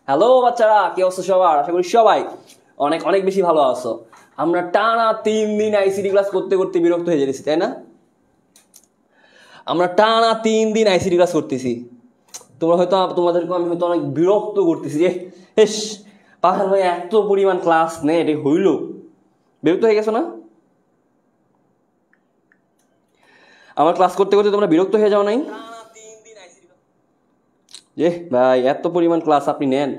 Hello বাচ্চারা, কি অবস্থা সবার? আশা করি সবাই অনেক অনেক বেশি ভালো আছো। আমরা টানা 3 দিন আইসিটি ক্লাস করতে করতে বিরক্ত হয়ে যেতেছি, তাই না? আমরা টানা 3 দিন আইসিটি ক্লাস করতেছি। তোমাদেরকে আমি হয়তো অনেক বিরক্ত করতেছি যে পাহাড় ভাই এত পরিমাণ ক্লাস নেই, এটা হইল? বিরক্ত হয়ে গেছো না? আমার ক্লাস করতে করতে তোমরা বিরক্ত হয়ে যাও নাই? যে ভাই এত পরিমাণ ক্লাস আপনি নেন,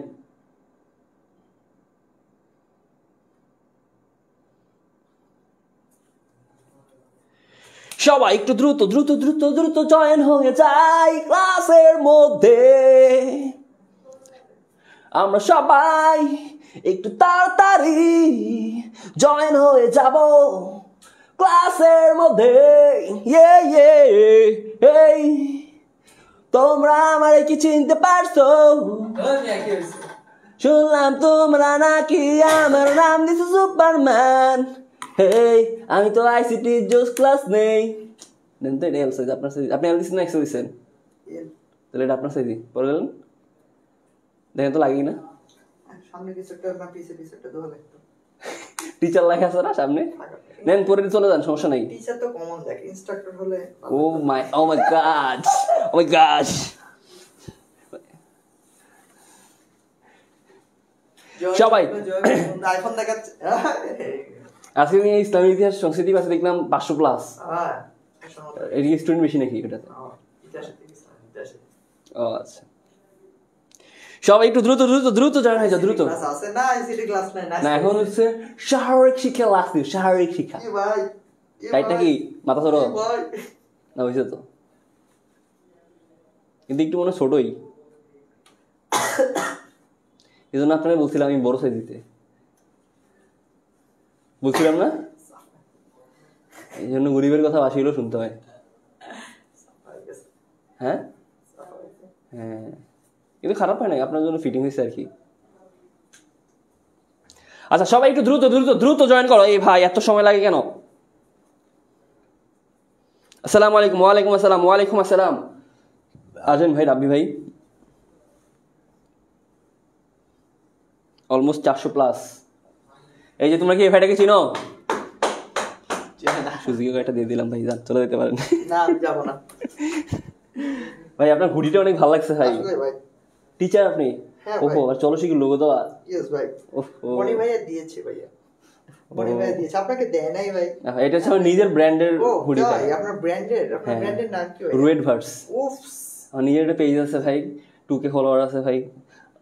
সবাই একটু দ্রুত দ্রুত দ্রুত দ্রুত জয়েন হয়ে যাই ক্লাসের মধ্যে। আমরা সবাই একটু তাড়াতাড়ি জয়েন হয়ে যাব ক্লাসের মধ্যে। তোমরা আমারে কি চিনতে পারছো? শুনলাম তোমরা নাকি আমার নাম দিছো সুপারম্যান। হেই, আমি তো আইসিটি জোস ক্লাস নেই। দেন তো এটা এলসাইজ আপনার সাইজ, আপনি এল দিছেন না এক্সেল দিছেন? তাহলে এটা আপনার সাইজই পড়ে গেলেন, দেখেন তো লাগি না? সামনে কিছু একটা না পিছে কিছু একটা দোয়া লাগতো। টিচার লেখা আছে না সামনে, নেন পরে চলে যান, সমস্যা নাই। টিচার তো কমন দেখ, ইনস্ট্রাক্টর হলে ও মাই গড, ও মাই গড। সবাই আইফোন দেখাচ্ছে। আজকে আমি ইসলামী ইতিহাস সংস্কৃতি ক্লাসে দেখলাম 500 প্লাস। এদিকে স্টুডেন্ট বেশি নাকি এটাতে? ও আচ্ছা, সবাই একটু দ্রুত দ্রুত দ্রুত জয়েন হয়ে যাও, দ্রুত। না এখন হচ্ছে শারীরিক শিক্ষা লাগছে, শারীরিক শিক্ষা। তাই নাকি? মাথা ধরো না, হয়েছে তো, কিন্তু একটু মনে ছোটই, এই জন্য আপনারা বলছিলাম আমি বড় সাইজ দিতে, বলছিলাম না? এই জন্য গরিবের কথা বাসিগুলো শুনতে হয়। হ্যাঁ হ্যাঁ, কিন্তু খারাপ হয় না, আপনার জন্য ফিটিং হয়েছে আর কি। আচ্ছা সবাই একটু দ্রুত দ্রুত দ্রুত জয়েন করো। এই ভাই এত সময় লাগে কেন? আসসালামু আলাইকুম। ওয়ালাইকুম আসসালাম। ওয়ালাইকুম আসসালাম। আজেন ভাই, রাব্বি ভাই, অলমোস্ট 400 প্লাস। এই যে তোমরা কি এই ভাইটাকে চিনো? সুজিকে একটা দিয়ে দিলাম ভাই, যান চলে যেতে পারেন। না যাব না ভাই আপনার ঘুড়িটা অনেক ভালো লাগছে ভাই। টিচার আপনি? ওহো, আর চলো শিখি লোগো দেওয়া। ইয়েস ভাই, মনি ভাইয়া দিয়েছে ভাইয়া, মনি ভাইয়া দিয়েছে, আপনাকে দেয় নাই ভাই? এটা হচ্ছে আমার নিজের ব্র্যান্ডের ঘুড়ি ভাই। আপনার ব্র্যান্ডের, আপনার ব্র্যান্ডের নাম কি ভাই? রুয়েট ভার্স। উফস, আমার নিজের একটা পেজ আছে ভাই, 2K ফলোয়ার আছে ভাই,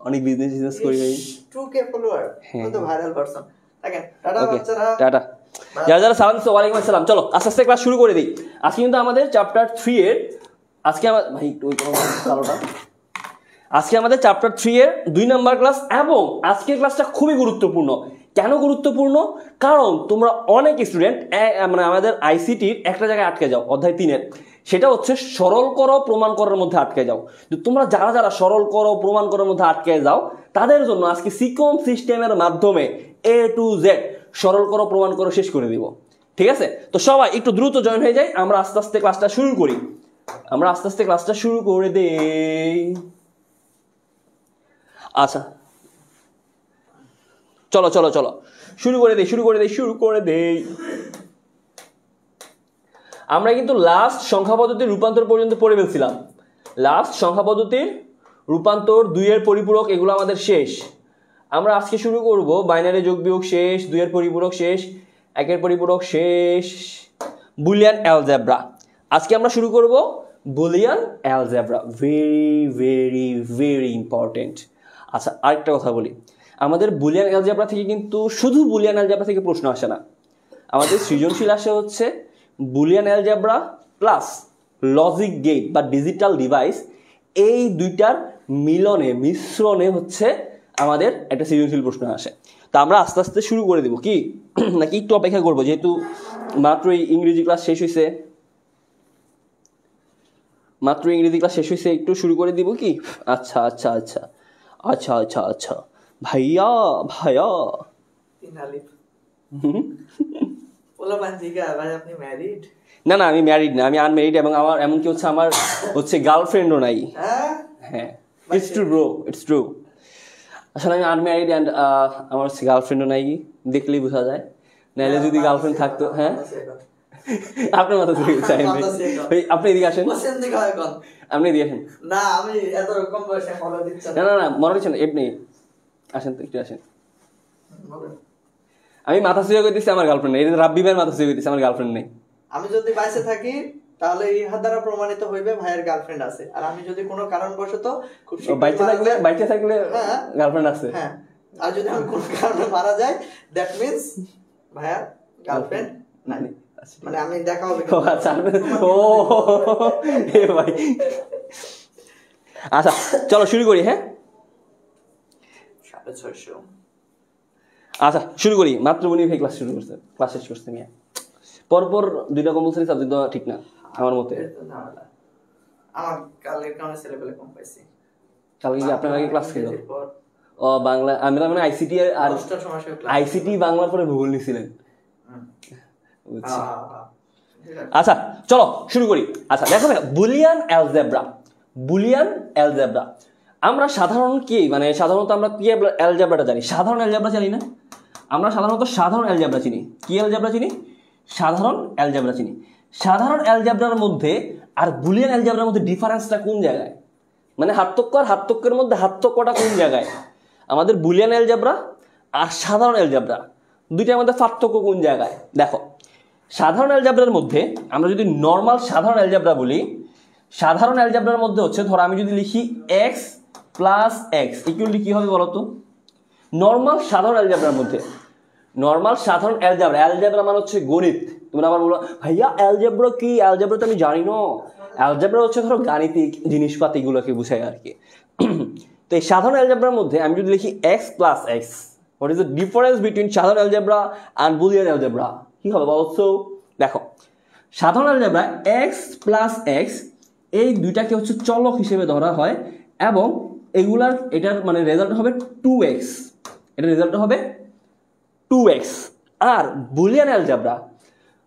অনেক বিজনেস করি ভাই। 2K ফলোয়ার, কত ভাইরাল পারসন। দেখেন, টাটা বাচ্চারা, টাটা। যারা যারা সালাম দিচ্ছ ওয়ালাইকুম আসসালাম। চলো আস্তে আস্তে ক্লাস শুরু করে দিই। আজকে কিন্তু আমাদের চ্যাপ্টার 3 এর, আজকে আমার ভাই ওই কালোটা, আজকে আমাদের চ্যাপ্টার 3 এর 2 নাম্বার ক্লাস, এবং আজকের ক্লাসটা খুবই গুরুত্বপূর্ণ। কেন গুরুত্বপূর্ণ? কারণ তোমরা অনেক স্টুডেন্ট মানে আমাদের আইসিটির একটা জায়গায় আটকে যাও, অধ্যায় 3 এর, সেটা হচ্ছে সরল করো প্রমাণ করার মধ্যে আটকে যাও। তোমরা যারা যারা সরল করো প্রমাণ করার মধ্যে আটকে যাও, তাদের জন্য আজকে সিকোয়েন্স সিস্টেমের মাধ্যমে A to Z সরল করো প্রমাণ করো শেষ করে দিব। ঠিক আছে? তো সবাই একটু দ্রুত জয়েন হয়ে যাই, আমরা আস্তে আস্তে ক্লাসটা শুরু করি। আমরা আস্তে আস্তে ক্লাসটা শুরু করে দেই। আচ্ছা চলো চলো চলো শুরু করে দেই, শুরু করে দেই, শুরু করে দেই। আমরা কিন্তু লাস্ট সংখ্যা পদ্ধতির রূপান্তর পর্যন্ত পড়ে ফেলছিলাম। লাস্ট সংখ্যা পদ্ধতির রূপান্তর, 2 এর পরিপূরক, এগুলো আমাদের শেষ। আমরা আজকে শুরু করব বাইনারি যোগ বিয়োগ শেষ, 2 এর পরিপূরক শেষ, 1 এর পরিপূরক শেষ, বুলিয়ান অ্যালজেব্রা। আজকে আমরা শুরু করব Boolean algebra, very very very important. আচ্ছা আরেকটা কথা বলি, আমাদের বুলিয়ান অ্যালজেব্রা থেকে কিন্তু শুধু বুলিয়ান অ্যালজেব্রা থেকে প্রশ্ন আসে না, আমাদের সৃজনশীল আসে হচ্ছে boolean algebra plus logic gate বা ডিজিটাল ডিভাইস, এই দুইটার মিশ্রণে হচ্ছে আমাদের একটা সৃজনশীল প্রশ্ন আসে। তা আমরা আস্তে আস্তে শুরু করে দেবো কি, নাকি একটু অপেক্ষা করবো, যেহেতু মাত্রই ইংরেজি ক্লাস শেষ হয়েছে, একটু শুরু করে দিব কি? আচ্ছা আচ্ছা আচ্ছা আচ্ছা আচ্ছা আচ্ছা ভাইয়া ভাইয়া না না, আমি ম্যারিড না, আমি আনম্যারিড, এবং আমার এমনকি হচ্ছে আমার হচ্ছে গার্লফ্রেন্ডও নাই। হ্যাঁ, it's true bro, it's true. আসলে আমি আনম্যারিড অ্যান্ড আমার গার্লফ্রেন্ডও নাই, দেখলেই বোঝা যায়। নাইলে যদি গার্লফ্রেন্ড থাকতো, হ্যাঁ আপনার মাথা থেকে চাই আপনি এদিকে আসেন, আপনি এদিকে আসেন। না আমি এত কম বয়সে ফলো দিচ্ছি না না না মনে হচ্ছে না, এমনি আসেন তো, একটু আসেন। আমি মাথা সুযোগ করতেছি আমার গার্লফ্রেন্ড নেই, রাব্বি ভাইয়ের মাথা সুযোগ করতেছি আমার গার্লফ্রেন্ড নেই। আমি যদি বাইসে থাকি তাহলে ইহা দ্বারা প্রমাণিত হইবে ভাইয়ের গার্লফ্রেন্ড আছে, আর আমি যদি কোনো কারণবশত খুব বাইচে থাকলে গার্লফ্রেন্ড আছে, হ্যাঁ, আর যদি আমি কোনো কারণে মারা যাই দ্যাট মিন্স ভাইয়ার গার্লফ্রেন্ড নাই, মানে আমি দেখা হবে। আচ্ছা ও ভাই, আচ্ছা চলো শুরু করি। হ্যাঁ 650। আচ্ছা শুরু করি। মাত্র উনি ভাই ক্লাস শুরু করছে, ক্লাস শেষ করছে নিয়ে পরপর 2টা কম্পালসারি সাবজেক্ট দেওয়া ঠিক না আমার মতে। আমার কালের কারণে ছেলেবেলে কম পাইছি। কালকে কি আপনার আগে ক্লাস ছিল? ও বাংলা, আমরা মানে আইসিটি আর আইসিটি বাংলার পরে ভূগোল নিছিলেন। আচ্ছা চলো শুরু করি। আচ্ছা দেখো বুলিয়ান অ্যালজেব্রা, বুলিয়ান অ্যালজেব্রা আমরা সাধারণ কি মানে সাধারণত আমরা কি অ্যালজেব্রাটা জানি? সাধারণ অ্যালজেব্রা জানি না আমরা, সাধারণত সাধারণ অ্যালজেব্রা চিনি। কি অ্যালজেব্রা চিনি? সাধারণ অ্যালজেব্রা চিনি। সাধারণ অ্যালজেব্রার মধ্যে আর বুলিয়ান অ্যালজেব্রার মধ্যে ডিফারেন্সটা কোন জায়গায়? মানে হাত্তক্য আর হাত্তক্যের মধ্যে হাত্তক্যটা কোন জায়গায়? আমাদের বুলিয়ান অ্যালজেব্রা আর সাধারণ অ্যালজেব্রা দুইটার মধ্যে পার্থক্য কোন জায়গায়? দেখো সাধারণ অ্যালজেব্রার মধ্যে আমরা যদি নর্মাল সাধারণ অ্যালজেব্রা বলি, সাধারণ অ্যালজেব্রার মধ্যে হচ্ছে ধরো আমি যদি লিখি x প্লাস এক্স ইকুয়ালি কি হবে বলতো? নর্মাল সাধারণ অ্যালজেব্রার মধ্যে, নর্মাল সাধারণ অ্যালজেব্রা, অ্যালজেব্রা মানে হচ্ছে গণিত। তোমরা আবার বলো ভাইয়া অ্যালজেব্রা কি? অ্যালজেব্রা তো আমি জানি না। অ্যালজেব্রা হচ্ছে ধরো গাণিতিক জিনিসপাতিগুলোকে বোঝায় আর কি। তো এই সাধারণ অ্যালজেব্রার মধ্যে আমি যদি লিখি x plus x, what is the difference between সাধারণ অ্যালজেব্রা অ্যান্ড বুলিয়ান অ্যালজেব্রা? কি হবে বলছো? দেখো সাধারণ অ্যালজেব্রা x প্লাস এক্স এই দুইটাকে হচ্ছে চলক হিসেবে ধরা হয় এবং এগুলার এটার মানে রেজাল্ট হবে 2x, এটার রেজাল্ট হবে 2x। আর বুলিয়ান অ্যালজেব্রা,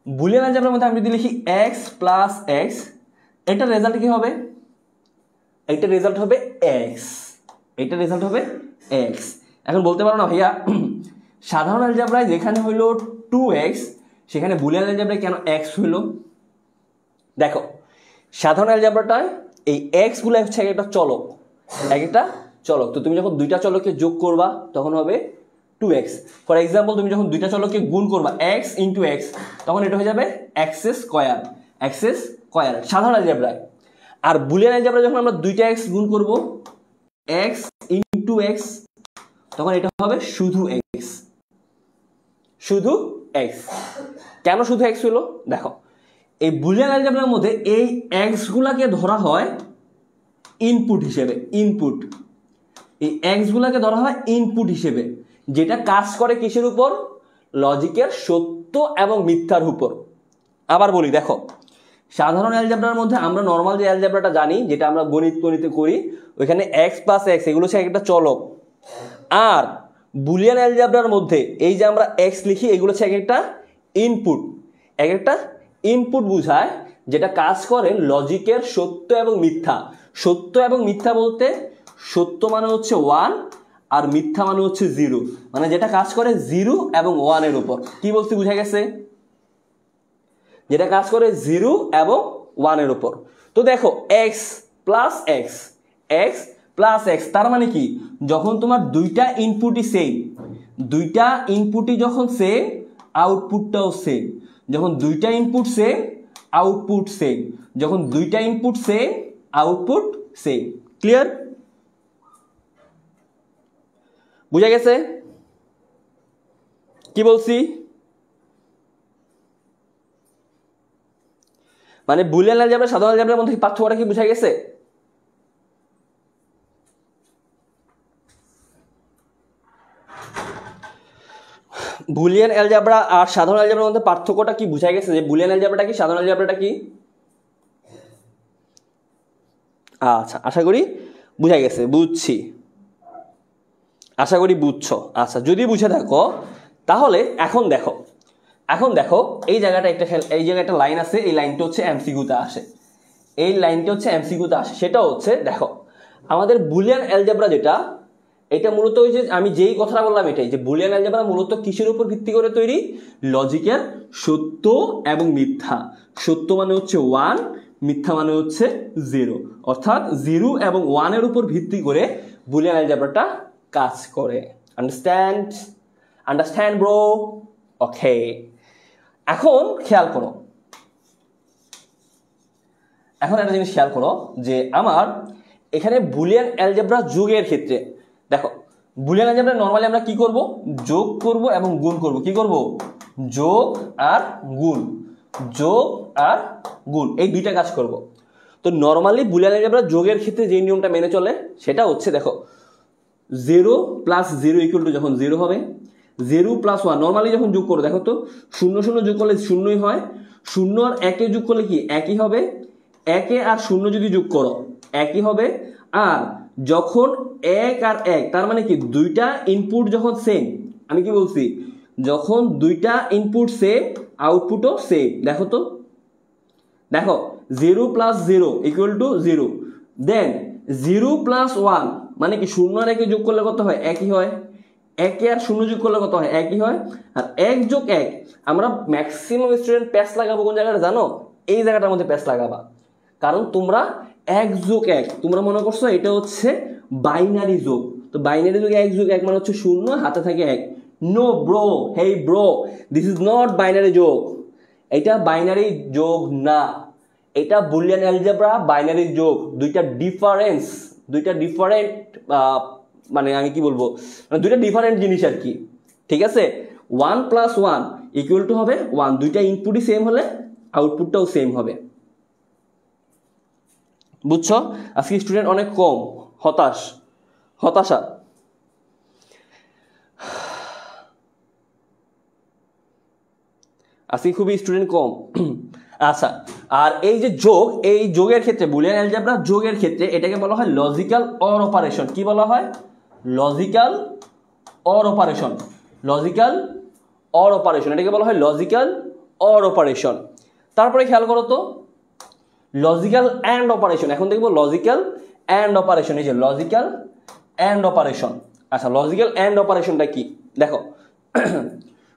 বুলিয়ান অ্যালজেব্রার মধ্যে আমি যদি লিখি x প্লাস এক্স এটার রেজাল্ট কি হবে? এটার রেজাল্ট হবে x, এটার রেজাল্ট হবে x। এখন বলতে পারো না ভাইয়া সাধারণ অ্যালজেব্রায় যেখানে হইলো 2x সেখানে বুলিয়ান অ্যালজেব্রায় কেন x হইলো? দেখো সাধারণ অ্যালজেব্রাটায় এই x গুলো হচ্ছে একটা চলক, একটা চলক। তো তুমি যখন দুইটা চলককে যোগ করবা তখন হবে 2x। ফর এক্সাম্পল তুমি যখন দুইটা চলককে গুণ করবা x ইন্টু x তখন এটা হয়ে যাবে x স্কয়ার, x স্কয়ার সাধারণ অ্যালজেব্রায়। আর বুলিয়ান অ্যালজেব্রায় যখন আমরা দুইটা x গুণ করব x ইন্টু x তখন এটা হবে শুধু x, শুধু x। কেন শুধু x হলো? দেখো এই বুলিয়ান অ্যালজেব্রার মধ্যে এই x গুলাকে ধরা হয় ইনপুট হিসেবে, ইনপুট। এই x গুলাকে ধরা হয় ইনপুট হিসেবে, যেটা কাজ করে কিসের উপর? লজিকের সত্য এবং মিথ্যার উপর। আবার বলি দেখো সাধারণ অ্যালজেব্রার মধ্যে আমরা নর্মাল যে অ্যালজেব্রাটা জানি, যেটা আমরা গণিতে করি, ওইখানে x প্লাস এক্স এগুলো হচ্ছে একটা চলক। আর বুলিয়ান অ্যালজেব্রার মধ্যে এই যে আমরা x লিখি এগুলো হচ্ছে একটা ইনপুট, একটা ইনপুট বুঝায় যেটা কাজ করে লজিকের সত্য এবং মিথ্যা। সত্য এবং মিথ্যা বলতে সত্য মানে হচ্ছে 1 আর মিথ্যা মানে হচ্ছে 0, মানে যেটা কাজ করে 0 এবং 1 এর উপর। কি বলছি বুঝা গেছে? যেটা কাজ করে 0 এবং 1 এর উপর। তো দেখো x plus x, x plus x তার মানে কি? যখন তোমার দুইটা ইনপুটই সেম, দুইটা ইনপুটই যখন সেম আউটপুটটাও সেম। যখন দুইটা ইনপুট সেম আউটপুট সেম, যখন দুইটা input same output same. Clear? বুঝা গেছে কি বলছি? মানে বুলিয়ান অ্যালজেব্রা সাধারণ অ্যালজেব্রার মধ্যে পার্থক্যটা কি বুঝা গেছে? বুলিয়ান অ্যালজেব্রা আর সাধারণ অ্যালজেব্রার মধ্যে পার্থক্যটা কি বুঝা গেছে? যে বুলিয়ান অ্যালজেব্রাটা কি, সাধারণ অ্যালজেব্রাটা কি? আচ্ছা আশা করি বুঝা গেছে, বুঝছি, আশা করি বুঝছো। আচ্ছা যদি বুঝে থাকো তাহলে এখন দেখো, এখন দেখো এই জায়গাটা একটা, এই জায়গায় একটা লাইন আছে, এই লাইনটা হচ্ছে এমসিকিউতে আসে, এই লাইনটা হচ্ছে এমসিকিউতে আসে। সেটা হচ্ছে দেখো আমাদের বুলিয়ান অ্যালজেব্রা যেটা, এটা মূলত ওই যে আমি যেই কথাটা বললাম এটাই, যে বুলিয়ান অ্যালজেব্রা মূলত কিসের উপর ভিত্তি করে তৈরি? লজিকের সত্য এবং মিথ্যা। সত্য মানে হচ্ছে 1, মিথ্যা মানে হচ্ছে 0, অর্থাৎ 0 এবং 1 এর উপর ভিত্তি করে বুলিয়ান অ্যালজেব্রাটা কাজ করে। Understand bro? ওকে, এখন খেয়াল করো, এখন একটা জিনিস খেয়াল করো যে আমার এখানে বুলিয়ান অ্যালজেব্রা যোগের ক্ষেত্রে দেখো, বুলিয়ান অ্যালজেব্রা নরমালি আমরা কি করব? যোগ করব এবং গুণ করব। কি করব? যোগ আর গুণ, যোগ আর গুণ, এই দুইটা কাজ করব। তো নরমালি বুলিয়ান অ্যালজেব্রা যোগের ক্ষেত্রে যে নিয়মটা মেনে চলে সেটা হচ্ছে, দেখো 0 + 0 = যখন 0 হবে, 0 + 1 নরমালি যখন যোগ করো, দেখো তো 0 0 যোগ করলে 0ই হয়, 0 আর 1 যোগ করলে কি একই হবে, 1 আর 0 যদি যোগ করো একই হবে। আর যখন 1 আর 1, তার মানে কি দুইটা ইনপুট যখন সেম, আমি কি বলছি, যখন দুইটা ইনপুট সেম আউটপুটও সেম। দেখো তো, দেখো 0 + 0 = 0, দেন 0 + 1 মানে কি 0 আর 1 যোগ করলে কত হয়? একই হয়। 1 আর 0 যোগ করলে কত হয়? একই হয়। আর 1 + 1, আমরা ম্যাক্সিমাম স্টুডেন্ট প্যাচ লাগাবো কোন জায়গাটা জানো? এই জায়গাটার মধ্যে প্যাচ লাগাবা, কারণ তোমরা 1 + 1 তোমরা মনে করছো এটা হচ্ছে বাইনারি যোগ। তো বাইনারি যোগ 1 + 1 মানে হচ্ছে 0, হাতে থাকে 1। No bro, hey bro, this is not binary যোগ। এটা বাইনারি যোগ না, এটা বুলিয়ান অ্যালজেব্রা বাইনারি যোগ। দুইটা ডিফারেন্ট, মানে আমি কি বলবো, মানে দুইটা ডিফারেন্ট জিনিস আর কি। ঠিক আছে, 1 + 1 = হবে 1, দুইটা ইনপুটই সেম হলে আউটপুটটাও সেম হবে। বুঝছো? আজকে স্টুডেন্ট অনেক কম, হতাশা। আজকে খুবই স্টুডেন্ট কম। আচ্ছা, আর এই যে যোগ, এই যোগের ক্ষেত্রে বুলিয়ান অ্যালজেব্রা যোগের ক্ষেত্রে এটাকে বলা হয় লজিক্যাল অর অপারেশন। কি বলা হয়? Logical or operation. Logical or operation, এটাকে বলা হয় লজিক্যাল অর অপারেশন। তারপরে খেয়াল করো তো, লজিক্যাল অ্যান্ড অপারেশন। এখন দেখবো লজিক্যাল অ্যান্ড অপারেশন। এই যে লজিক্যাল অ্যান্ড অপারেশন। আচ্ছা, লজিক্যাল অ্যান্ড অপারেশনটা কি? দেখো,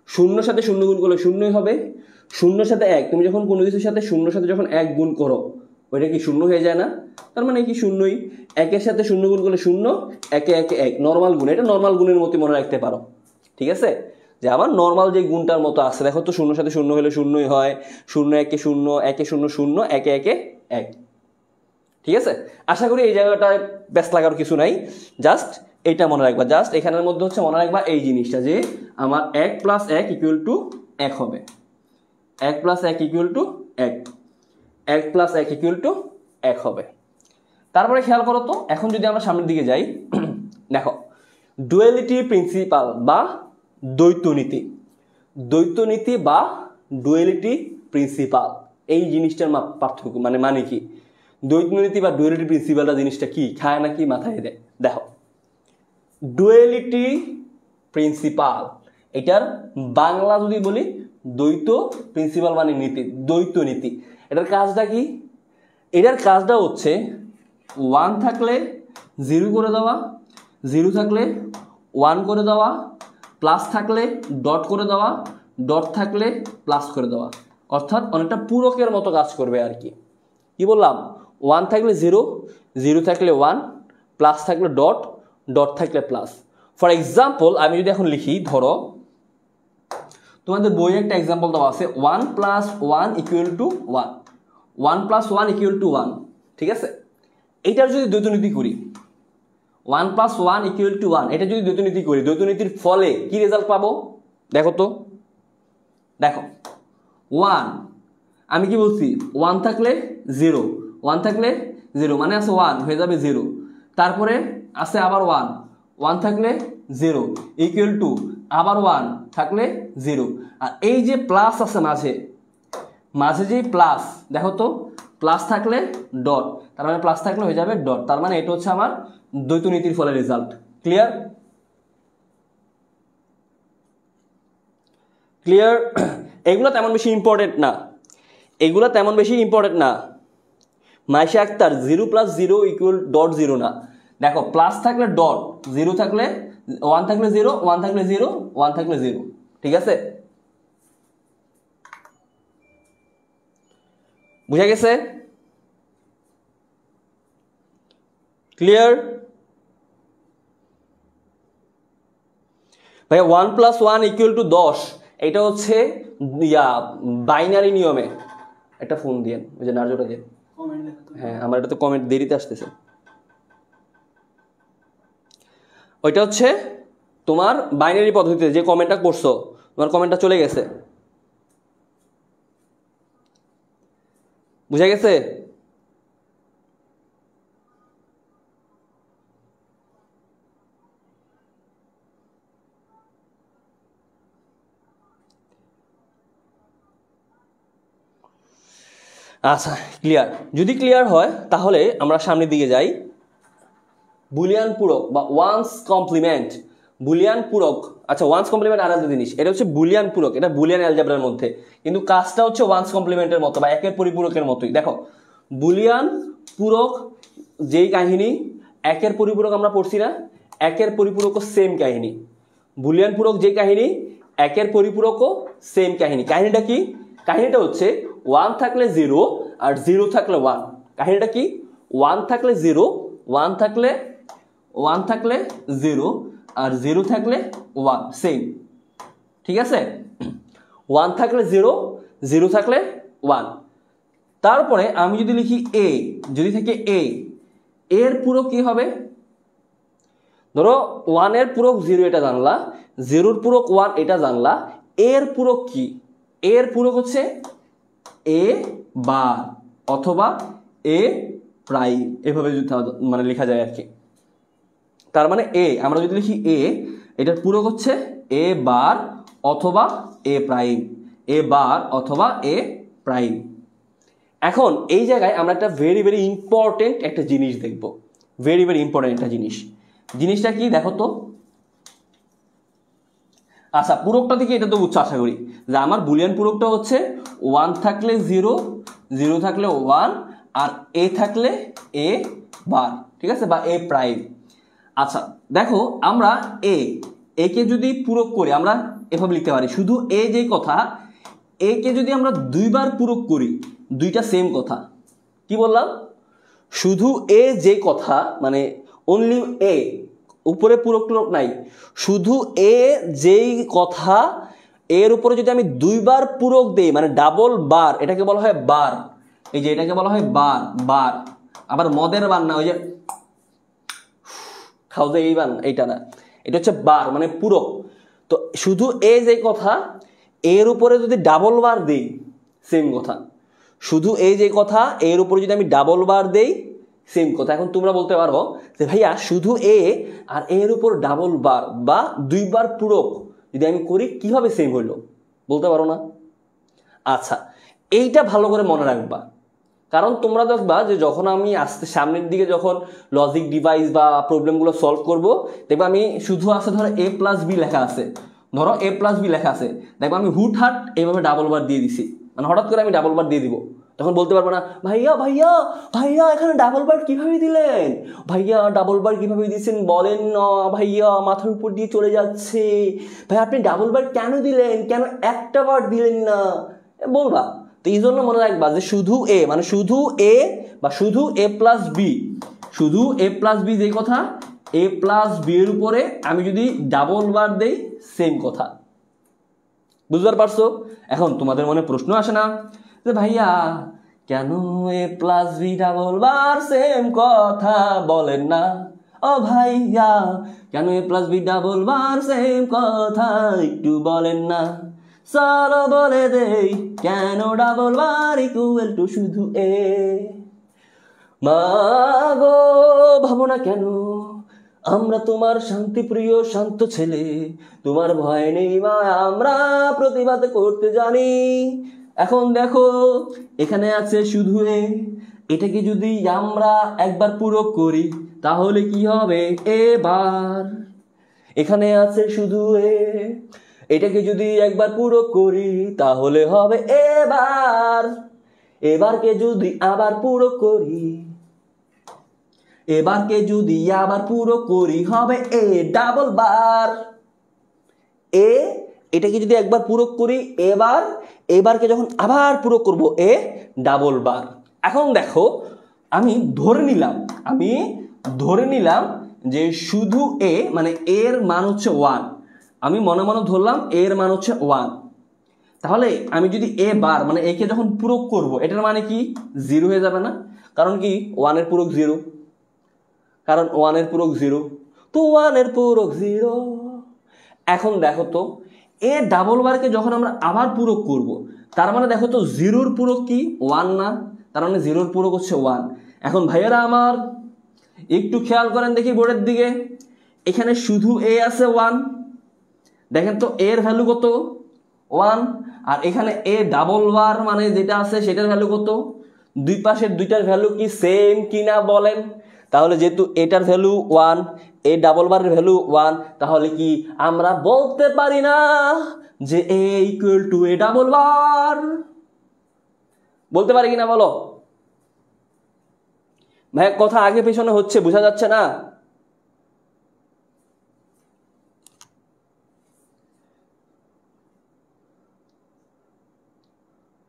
0 সাথে 0 গুণ করলে 0ই হবে, 0 সাথে 1, তুমি যখন কোনো কিছুর সাথে 0 সাথে যখন 1 গুণ করো ওইটা কি 0 হয়ে যায় না? তার মানে কি 0ই। 1 এর সাথে 0 গুণ করলে 0, 1 এ 1 1, নর্মাল গুণ। এটা নর্মাল গুণের মতো মনে রাখতে পারো। ঠিক আছে, যে আমার নর্মাল যে গুণটার মতো আছে, দেখো তো 0 সাথে 0 হলে 0ই হয়, 0 1 এ 0, 1 এ 0 0, 1 এ 1 1। ঠিক আছে, আশা করি এই জায়গাটায় ব্যস্ত লাগার কিছু নাই, জাস্ট এইটা মনে রাখবা। জাস্ট এখানের মধ্যে হচ্ছে মনে রাখবা এই জিনিসটা, যে আমার 1 + 1 = 1 হবে, 1 + 1 = 1, 1 + 1 = 1 হবে। তারপরে খেয়াল করো তো, এখন যদি আমরা সামনের দিকে যাই, দেখো ডুয়ালিটি প্রিন্সিপাল বা দ্বৈত নীতি বা ডুয়ালিটি প্রিন্সিপাল, এই জিনিসটার পার্থক্য মানে কি? দ্বৈত নীতি বা ডুয়ালিটি প্রিন্সিপালটা জিনিসটা কি, খায় নাকি মাথায় দেয়? দেখো, ডুয়ালিটি প্রিন্সিপাল, এটার বাংলা যদি বলি দ্বৈত প্রিন্সিপাল মানে নীতি, দ্বৈত নীতি। এটার কাজটা কি? এটার কাজটা হচ্ছে 1 থাকলে 0 করে দেওয়া, 0 থাকলে 1 করে দেওয়া, প্লাস থাকলে ডট করে দেওয়া, ডট থাকলে প্লাস করে দেওয়া। অর্থাৎ অনেকটা পূরকের মতো কাজ করবে আর কি। কি বললাম? 1 থাকলে 0, 0 থাকলে 1, প্লাস থাকলে ডট, ডট থাকলে প্লাস। ফর এক্সাম্পল, আমি যদি এখন লিখি, ধরো তোমাদের বইয়ে একটা এক্সাম্পল দেওয়া আছে 1 + 1 = 1, 1 + 1 = 1। ঠিক আছে, এইটার যদি দ্বৈত নীতি করি, 1 + 1 = 1, এটা যদি দ্বৈত নীতি করি, দ্বৈত নীতির ফলে কি রেজাল্ট পাবো? দেখো তো, দেখো 1, আমি কি বলছি, 1 থাকলে 0, 1 থাকলে 0 মানে আছে 1 হয়ে যাবে 0, তারপরে আছে আবার 1, 1 থাকলে 0 = আবার 1 থাকলে 0। আর এই যে প্লাস আছে মাঝে যে প্লাস, দেখো তো, প্লাস থাকলে ডট, তার মানে প্লাস থাকলে হয়ে যাবে ডট। তার মানে এটা হচ্ছে আমার দ্বৈত নীতির ফলে রেজাল্ট। ক্লিয়ার? এগুলো তেমন বেশি ইম্পর্টেন্ট না। মাইশা আক্তার 0 + 0 = .0 না, দেখো প্লাস থাকলে ডট, জিরো থাকলে 1 থাকলে 0, 1 থাকলে 0, 1 থাকলে 0, ঠিক আছে? বুঝা গেছে? ক্লিয়ার? ভাইয়া 1 + 1 = 10, এটা হচ্ছে বাইনারি নিয়মে। একটা ফোন দিয়েন, ওই যে নার্জোটা দিয়ে। হ্যাঁ, আমার এটা তো কমেন্ট দেরিতে আসতেছে। ওইটা হচ্ছে তোমার বাইনারি পদ্ধতিতে যে কমেন্টটা করছো, তোমার কমেন্টটা চলে গেছে। বুঝা গেছে? আচ্ছা, ক্লিয়ার। যদি ক্লিয়ার হয় তাহলে আমরা সামনের দিকে যাই। বুলিয়ান পূরক বা ওয়ান্স কমপ্লিমেন্ট। বুলিয়ান পূরক, আচ্ছা ওয়ান্স কমপ্লিমেন্ট আলাদা জিনিস, এটা হচ্ছে বুলিয়ান পূরক, এটা বুলিয়ান অ্যালজেব্রার মধ্যে, কিন্তু কাজটা হচ্ছে ওয়ান্স কমপ্লিমেন্টের মতো বা একের পরিপূরকের মতোই। দেখো বুলিয়ান পূরক যেই কাহিনী, একের পরিপূরক আমরা পড়ছি না, একের পরিপূরকও সেম কাহিনী। বুলিয়ান পূরক যেই কাহিনী, একের পরিপূরকও সেম কাহিনী। কাহিনীটা কি? কাহিনীটা হচ্ছে 1 থাকলে 0 আর 0 থাকলে 1। কাহিনীটা কি? 1 থাকলে 0, 1 থাকলে 0 আর 0 থাকলে 1, সেম, ঠিক আছে? 1 থাকলে 0, 0 থাকলে 1। তারপরে আমি যদি লিখি a, যদি থাকে a, এর পূরক কি হবে? ধরো 1 এর পূরক 0, এটা জানলা, 0 এর পূরক 1, এটা জানলা। এর পূরক কি? এর পূরক হচ্ছে a বার অথবা a প্রাইম, এভাবে মানে লেখা যায় আর কি। তার মানে a, আমরা যদি লিখি a, এটার পূরক হচ্ছে a বার অথবা a প্রাইম, a বার অথবা a প্রাইম। এখন এই জায়গায় আমরা একটা ভেরি ভেরি ইম্পর্টেন্ট একটা জিনিস দেখব, ভেরি ভেরি ইম্পর্টেন্ট একটা জিনিস। জিনিসটা কি দেখো তো। আচ্ছা, পূরকটা থেকে এটা তো বুঝছো আশা করি, যে আমার বুলিয়ান পূরকটা হচ্ছে 1 থাকলে 0, 0 থাকলে 1 আর a থাকলে a বার, ঠিক আছে, বা a প্রাইম। আচ্ছা দেখো, আমরা একে যদি পূরক করি আমরা এভাবে লিখতে পারি, শুধু এ যেই কথা, একে যদি আমরা দুইবার পূরক করি, দুইটা সেম কথা। কি বললাম? শুধু এ যে কথা, মানে অনলি এ, উপরে পূরক টুরক নাই, শুধু এ যেই কথা, এর উপরে যদি আমি দুইবার পূরক দেই, মানে ডাবল বার, এটাকে বলা হয় বার। এই যে এটাকে বলা হয় বার, বার। আবার মদের বার না, ওই যে খাও যে এই বান, এইটা না, এটা হচ্ছে বার মানে পূরক। তো শুধু এ যে কথা, এর উপরে যদি ডাবল বার দেই, সেম কথা। শুধু এই যে কথা, এর উপরে যদি আমি ডাবল বার দেই, সেম কথা। এখন তোমরা বলতে পারবো যে ভাইয়া শুধু এ আর এর উপর ডাবল বার বা দুইবার পূরক যদি আমি করি, কিভাবে সেম হইলো? বলতে পারো না? আচ্ছা, এইটা ভালো করে মনে রাখবা, কারণ তোমরা দেখবা যে যখন আমি আসতে সামনের দিকে যখন লজিক ডিভাইস বা প্রবলেমগুলো সলভ করব, দেখবা আমি শুধু আছে ধরো a+b লেখা আছে, ধরো a+b লেখা আছে, দেখবা আমি হুটহাট এইভাবে ডাবল বার দিয়ে দিছি, মানে হঠাৎ করে আমি ডাবল বার দিয়ে দিব। তখন বলতে পারবো না ভাইয়া ভাইয়া ভাইয়া এখানে ডাবল বার কিভাবে দিলেন, ভাইয়া ডাবল বার কিভাবে দিয়েছেন বলেন না ভাইয়া, মাথার উপর দিয়ে চলে যাচ্ছে, ভাই আপনি ডাবল বার কেন দিলেন, কেন একটা বার দিলেন না, বলবা। তো এই জন্য মনে রাখবা যে শুধু এ, মানে শুধু এ বা শুধু a+b, শুধু a+b যে কথা, a+b এর উপরে আমি যদি ডাবল বার দেই, সেম কথা। বুঝতে পারছো? এখন তোমাদের মনে প্রশ্ন আসে না যে ভাইয়া কেন a+b ডাবল বার সেম কথা বলেন না, ও ভাইয়া কেন a+b ডাবল বার সেম কথা একটু বলেন না, চলো বলে দেই কেন ডাবল বার ইকুয়াল টু শুধু এ। মাগো ভাবো না কেন, আমরা তোমার শান্তিপ্রিয় শান্ত ছেলে, তোমার ভয় নেই মা, আমরা প্রতিবাদ করতে জানি। এখন দেখো এখানে আছে শুধু এ, এটাকে যদি আমরা একবার পূরক করি তাহলে কি হবে? এবার এখানে আছে শুধু এ, এটাকে যদি একবার পূরক করি তাহলে হবে এবার, এবারকে যদি আবার পূরক করি, এবারকে যদি আবার পুরো করি হবে এ ডাবল বার। এ এটাকে যদি একবার পূরক করি এবারকে যখন আবার পূরক করব এ ডাবল বার। এখন দেখো আমি ধরে নিলাম যে শুধু এ মানে এর মান হচ্ছে 1, আমি মনে মনে ধরলাম এর মান হচ্ছে 1। তাহলে আমি যদি এ বার মানে একে যখন পূরক করব এটার মানে কি 0 হয়ে যাবে না? কারণ কি 1 এর পূরক 0, কারণ 1 এর পূরক 0, তো 1 এর পূরক 0। এখন দেখো তো এ ডাবল বারকে যখন আমরা আবার পূরক করব তার মানে দেখো তো 0 এর পূরক কি 1 না, তার মানে 0 এর পূরক হচ্ছে 1। এখন ভাইয়েরা আমার একটু খেয়াল করেন দেখি বোর্ডের দিকে, এখানে শুধু এ আছে 1, দেখেন তো এর ভ্যালু কত 1, আর এখানে এ ডাবল বার মানে যেটা আছে সেটার ভ্যালু কত, দুই পাশের দুইটার ভ্যালু কি সেম কিনা বলেন? তাহলে যেহেতু এটার ভ্যালু 1, এ ডাবল বারের ভ্যালু 1, তাহলে কি আমরা বলতে পারি না যে A equal to A double bar? বলতে পারি কিনা বলো ভাই? কথা আগে পেছনে হচ্ছে, বোঝা যাচ্ছে না?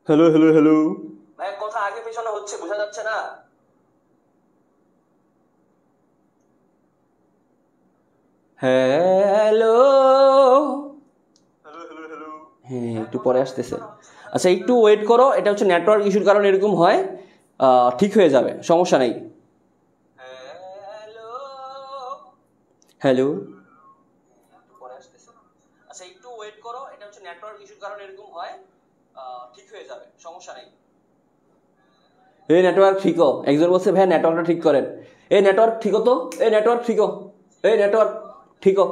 হ্যালো হ্যালো হ্যালো ভাই, কথা আগে পেছনে হচ্ছে, বোঝা যাচ্ছে না? হ্যালো হ্যাঁ, একটু পরে আসতেছে। আচ্ছা একটু ওয়েট করো, এটা হচ্ছে নেটওয়ার্ক ইস্যুর কারণে এরকম হয়, ঠিক হয়ে যাবে, সমস্যা নেই। হ্যালো আচ্ছা একটু ওয়েট করো, এটা হচ্ছে নেটওয়ার্ক ইস্যুর কারণে এরকম হয়, ঠিক হয়ে যাবে, সমস্যা নেই। এই নেটওয়ার্ক ঠিকও, একজন বলছে ভাই নেটওয়ার্কটা ঠিক করেন। এই নেটওয়ার্ক ঠিকও তো, এই নেটওয়ার্ক ঠিকও, এই নেটওয়ার্ক ঠিকও,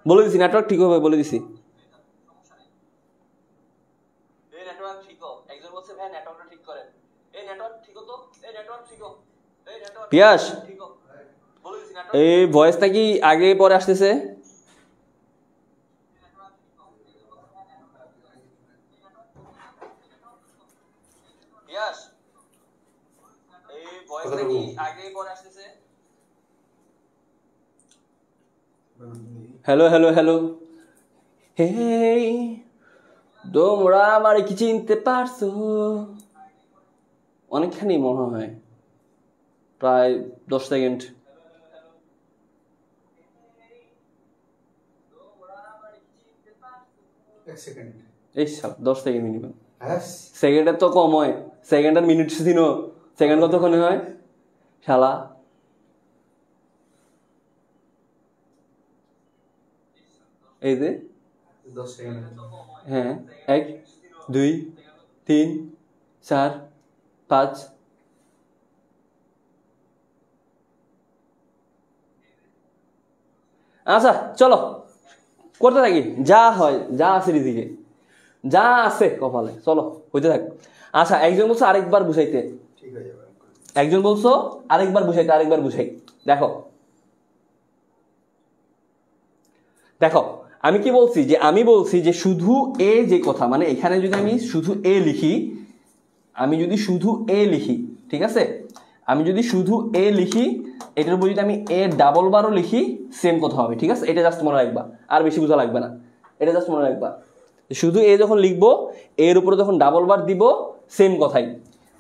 বলে দিছি নেটওয়ার্ক ঠিক হবে, বলে দিছি। এই নেটওয়ার্ক ঠিকও, একজন বলছে ভাই নেটওয়ার্কটা ঠিক করেন। এই নেটওয়ার্ক ঠিকও তো, এই নেটওয়ার্ক ঠিকও, এই নেটওয়ার্ক পিয়াস ঠিকও, বলে দিছি নেটওয়ার্ক। এই ভয়েসটা কি আগে পরে আসতেছে? পিয়াস এই ভয়েসটা কি আগে পরে আসতেছে? হ্যালো হ্যালো হ্যালো হেই, তোমরা আমার কি চিনতে পারছো? অনেকখানি মনে হয়, প্রায় 10 সেকেন্ড। এই 10 সেকেন্ড মিনিমাম, সেকেন্ডের তো কম হয়, সেকেন্ড আর মিনিট দিন, সেকেন্ড কতক্ষণে হয় শালা? এই যে হ্যাঁ, 1 2 3 4 5, আচ্ছা চলো করতে থাকি, যা হয় যা আছে দিদিকে, যা আছে কপালে, চলো হইতে থাক। আচ্ছা একজন বলছো আরেকবার বুঝাইতে, একজন বলছো আরেকবার বুঝাইতে, আরেকবার বুঝাই। দেখো দেখো আমি কি বলছি, যে আমি বলছি যে শুধু এ যে কথা, মানে এখানে যদি আমি শুধু এ লিখি, আমি যদি শুধু এ লিখি, ঠিক আছে, আমি যদি শুধু এ লিখি, এটার উপর যদি আমি এ ডাবল বারও লিখি সেম কথা হবে, ঠিক আছে? এটা জাস্ট মনে রাখবা, আর বেশি বোঝা লাগবে না, এটা জাস্ট মনে রাখবা। শুধু এ যখন লিখবো, এর উপরে যখন ডাবল বার দিব সেম কথাই।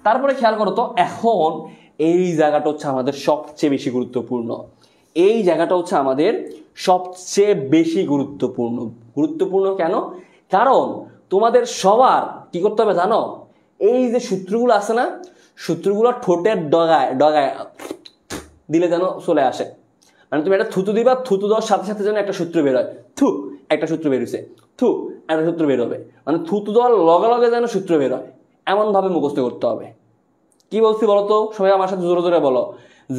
তারপরে খেয়াল করো তো, এখন এই জায়গাটা হচ্ছে আমাদের সবচেয়ে বেশি গুরুত্বপূর্ণ, এই জায়গাটা হচ্ছে আমাদের সবচেয়ে বেশি গুরুত্বপূর্ণ। গুরুত্বপূর্ণ কেন? কারণ তোমাদের সবার কি করতে হবে জানো? এই যে সূত্রগুলো আছে না, সূত্রগুলো ঠোঁটের ডগায় ডগায় দিলে যেন চলে আসে, মানে তুমি একটা থুতু দিবা, থুতু দেওয়ার সাথে সাথে যেন একটা সূত্র বের হয়, থু একটা সূত্র বেরোছে, থু একটা সূত্র বের হবে, মানে থুতু দেওয়ার লগে লগে যেন সূত্র বের হয়, এমন ভাবে মুখস্থ করতে হবে। কি বলছি বলো তো সবাই আমার সাথে জোরে জোরে বলো,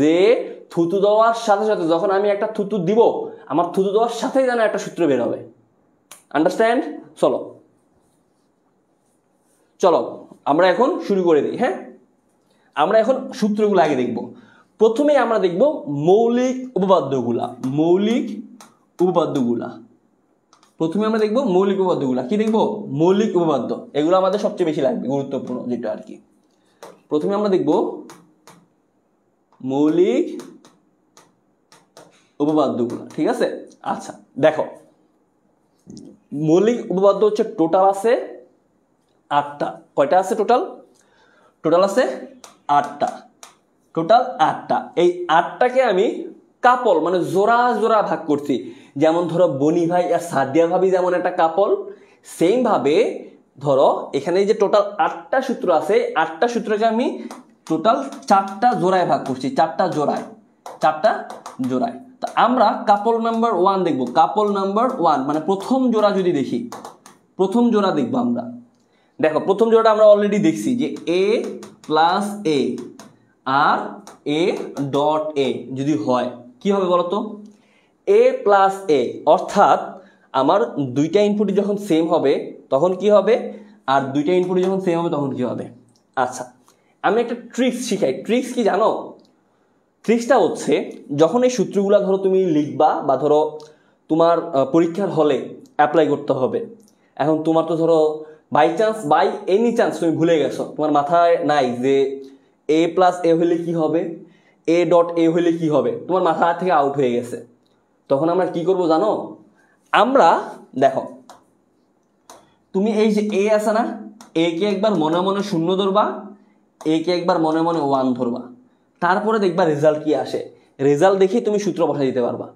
যে থুতু দেওয়ার সাথে সাথে যখন আমি একটা থুতু দিব, আমার থুতু দেওয়ার সাথেই যেন একটা সূত্র বের হবে। আন্ডারস্ট্যান্ড? চলো চলো আমরা এখন শুরু করে দিই। হ্যাঁ, আমরা এখন সূত্রগুলো আগে দেখব। প্রথমে আমরা দেখব মৌলিক উপপাদ্যগুলা, মৌলিক উপপাদ্যগুলা। প্রথমে আমরা দেখব মৌলিক উপপাদ্যগুলা। কি দেখব? মৌলিক উপপাদ্য, এগুলো আমাদের সবচেয়ে বেশি লাগবে, গুরুত্বপূর্ণ যেটা আর কি। প্রথমে আমরা দেখব মৌলিক উপপাদ্যগুলো, ঠিক আছে? আচ্ছা দেখো, মৌলিক উপপাদ্য হচ্ছে টোটাল আছে 8টা। কয়টা আছে টোটাল? টোটাল আছে 8টা, টোটাল 8টা। এই 8টাকে আমি কাপল মানে জোড়া জোড়া ভাগ করছি। যেমন ধরো বনি ভাই আর সাদিয়া ভাবি যেমন একটা কাপল, সেম ভাবে ধরো এখানে যে টোটাল 8টা সূত্র আছে, 8টা সূত্রকে আমি টোটাল 4টা জোড়ায় ভাগ করছি, 4টা জোড়ায়, 4টা জোড়ায়। তো আমরা কাপল নাম্বার 1 দেখবো। কাপল নাম্বার 1 মানে প্রথম জোড়া যদি দেখি, প্রথম জোড়া দেখবো আমরা। দেখো প্রথম জোড়াটা আমরা অলরেডি দেখছি যে a প্লাস a আর a ডট a যদি হয় কি হবে বলতো? a প্লাস a, অর্থাৎ আমার দুইটা ইনপুট যখন সেম হবে তখন কি হবে, আর দুইটা ইনপুট যখন সেম হবে তখন কি হবে। আচ্ছা আমি একটা ট্রিক্স শিখাই। ট্রিক্স কি জানো? ট্রিক্সটা হচ্ছে যখন এই সূত্রগুলো ধরো তুমি লিখবা বা ধরো তোমার পরীক্ষার হলে অ্যাপ্লাই করতে হবে, এখন তোমার তো ধরো by chance by any chance তুমি ভুলে গেছো, তোমার মাথায় নাই যে a প্লাস a হলে কি হবে, a ডট a হলে কি হবে, তোমার মাথা থেকে আউট হয়ে গেছে। তখন আমরা কি করব জানো? আমরা দেখো তুমি এই যে a আছে না, a কে একবার মনে মনে 0 ধরবা, a কে একবার মনে মনে 1 ধরবা, তারপরে দেখবা রেজাল্ট কি আসে। রেজাল্ট দেখে তুমি সূত্র বসাই দিতে পারবা।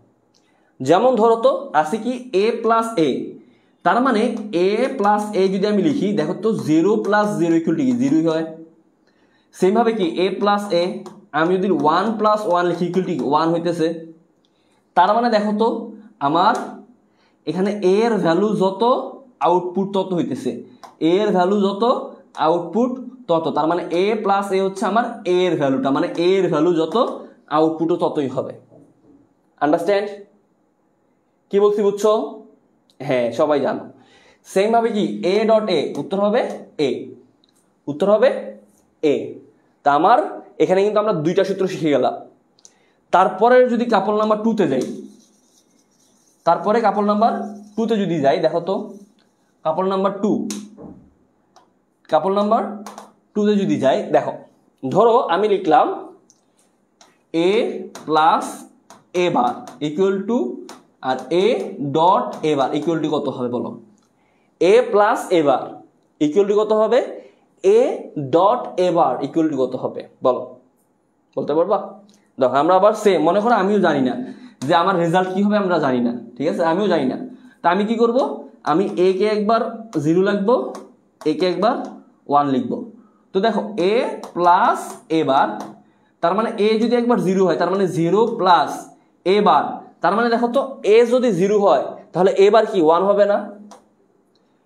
যেমন ধরো তো আছে কি a প্লাস a, তার মানে a প্লাস a যদি আমি লিখি, দেখো তো 0 প্লাস 0 ইকুয়াল টু কি 0 হয়। সেম ভাবে কি a প্লাস a আমি যদি 1 প্লাস 1 লিখি ইকুয়াল টু 1 হইতেছে। তার মানে দেখো তো আমার এখানে a এর ভ্যালু যত আউটপুট তত হইতেছে, a এর ভ্যালু যত আউটপুট তত। তার মানে a প্লাস a হচ্ছে আমার a এর ভ্যালুটা, মানে a এর ভ্যালু যত আউটপুটও ততই হবে। আন্ডারস্ট্যান্ড কি বলছি? বুঝছো? হ্যাঁ সবাই জানো। সেম ভাবে কি a ডট a উত্তর হবে a, উত্তর হবে a। তা আমার এখানে কিন্তু আমরা দুইটা সূত্র শিখে গেলাম। তারপরে যদি কাপল নাম্বার 2 তে যাই, তারপরে কাপল নাম্বার 2 তে যদি যাই, দেখো তো কাপল নাম্বার 2, কাপল নাম্বার 2 তে যদি যাই, দেখো ধরো আমি লিখলাম a plus a bar equal to, আর a dot a bar equal to কত হবে বলো? a plus a bar equal to কত হবে? a dot a bar equal to কত হবে বলো? বলতে পারবা? দেখো আমরা আবার সেম, মনে করো আমিও জানি না যে আমার রেজাল্ট কি হবে, আমরা জানি না, ঠিক আছে? আমিও জানি না। তা আমি কি করব? আমি a কে একবার 0 লিখবো, a কে একবার 1 লিখবো। তো দেখো a প্লাস a বার, তার মানে a যদি একবার 0 হয় তার মানে 0 প্লাস a বার, তার মানে দেখো তো a যদি 0 হয় তাহলে a বার কি 1 হবে না?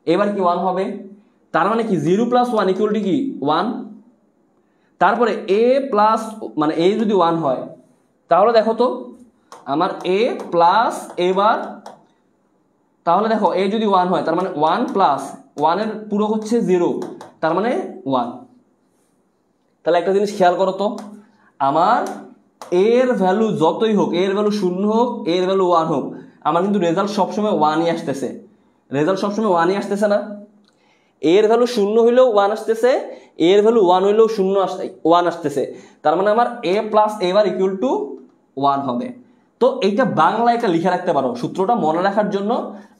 এবার কি 1 হবে। তার মানে কি 0 প্লাস 1 ইকুয়াল টু কি 1। তারপরে a প্লাস মানে a যদি 1 হয় তাহলে দেখো তো আমার a প্লাস a বার, তাহলে দেখো a যদি 1 হয় তার মানে 1 প্লাস 1 এর পুরো হচ্ছে 0, তার মানে 1। তাহলে একটা জিনিস খেয়াল করো তো, আমার এর ভ্যালু যতই হোক, এর ভ্যালু 0 হোক, এর ভ্যালু 1 হোক, আমার কিন্তু রেজাল্ট সবসময় 1ই আসতেছে। রেজাল্ট সবসময় 1ই আসতেছে না? এর ভ্যালু 0 হইলেও 1 আসতেছে, এর ভ্যালু 1 হইলেও 1 আসতেছে। তার মানে আমার a plus a bar equal two 1 হবে। তো এইটা বাংলায় এটা লিখে রাখতে পারো। সূত্রটা মনে রাখার জন্য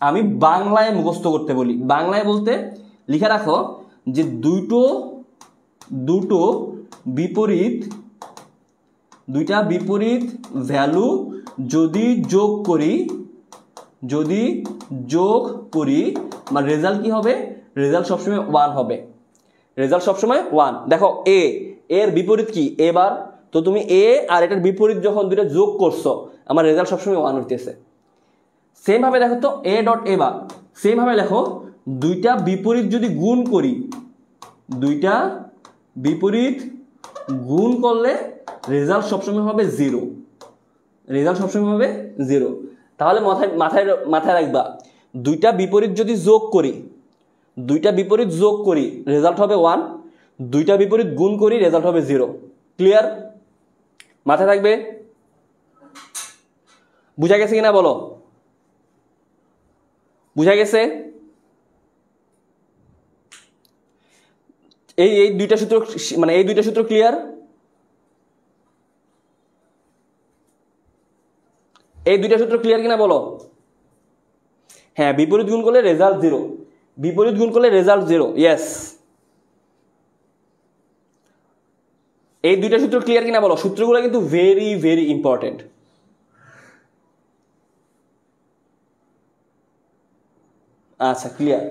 আমি বাংলায় মুখস্থ করতে বলি। বাংলায় বলতে লিখে রাখো যে দুটো বিপরীত, দুইটা বিপরীত ভ্যালু যদি যোগ করি আমার রেজাল্ট কি হবে? রেজাল্ট সবসময় 1 হবে। রেজাল্ট সবসময় 1। দেখো a এর বিপরীত কি a বার, তো তুমি a আর এটার বিপরীত যখন দুইটা যোগ করছো আমার রেজাল্ট সবসময় 1 হইতেছে। সেম ভাবে দেখো তো a dot a bar, same ভাবে লেখো দুইটা বিপরীত যদি গুণ করি, দুইটা বিপরীত গুণ করলে রেজাল্ট সবসময় হবে 0, রেজাল্ট সবসময় হবে 0। তাহলে মাথায় রাখবা দুইটা বিপরীত যদি যোগ করি, দুইটা বিপরীত যোগ করি রেজাল্ট হবে 1, দুইটা বিপরীত গুণ করি রেজাল্ট হবে 0। ক্লিয়ার? মাথায় থাকবে? বুঝা গেছে কিনা বলো? বুঝা গেছে? এই দুইটা সূত্র, মানে এই দুইটা সূত্র ক্লিয়ার? এই দুইটা সূত্র ক্লিয়ার কিনা বলো? হ্যাঁ, বিপরীত গুণ করলে রেজাল্ট 0, বিপরীত গুণ করলে রেজাল্ট 0, ইয়েস। এই দুইটা সূত্র ক্লিয়ার কিনা বলো? সূত্রগুলো কিন্তু ভেরি ভেরি ইম্পর্টেন্ট। আচ্ছা, ক্লিয়ার।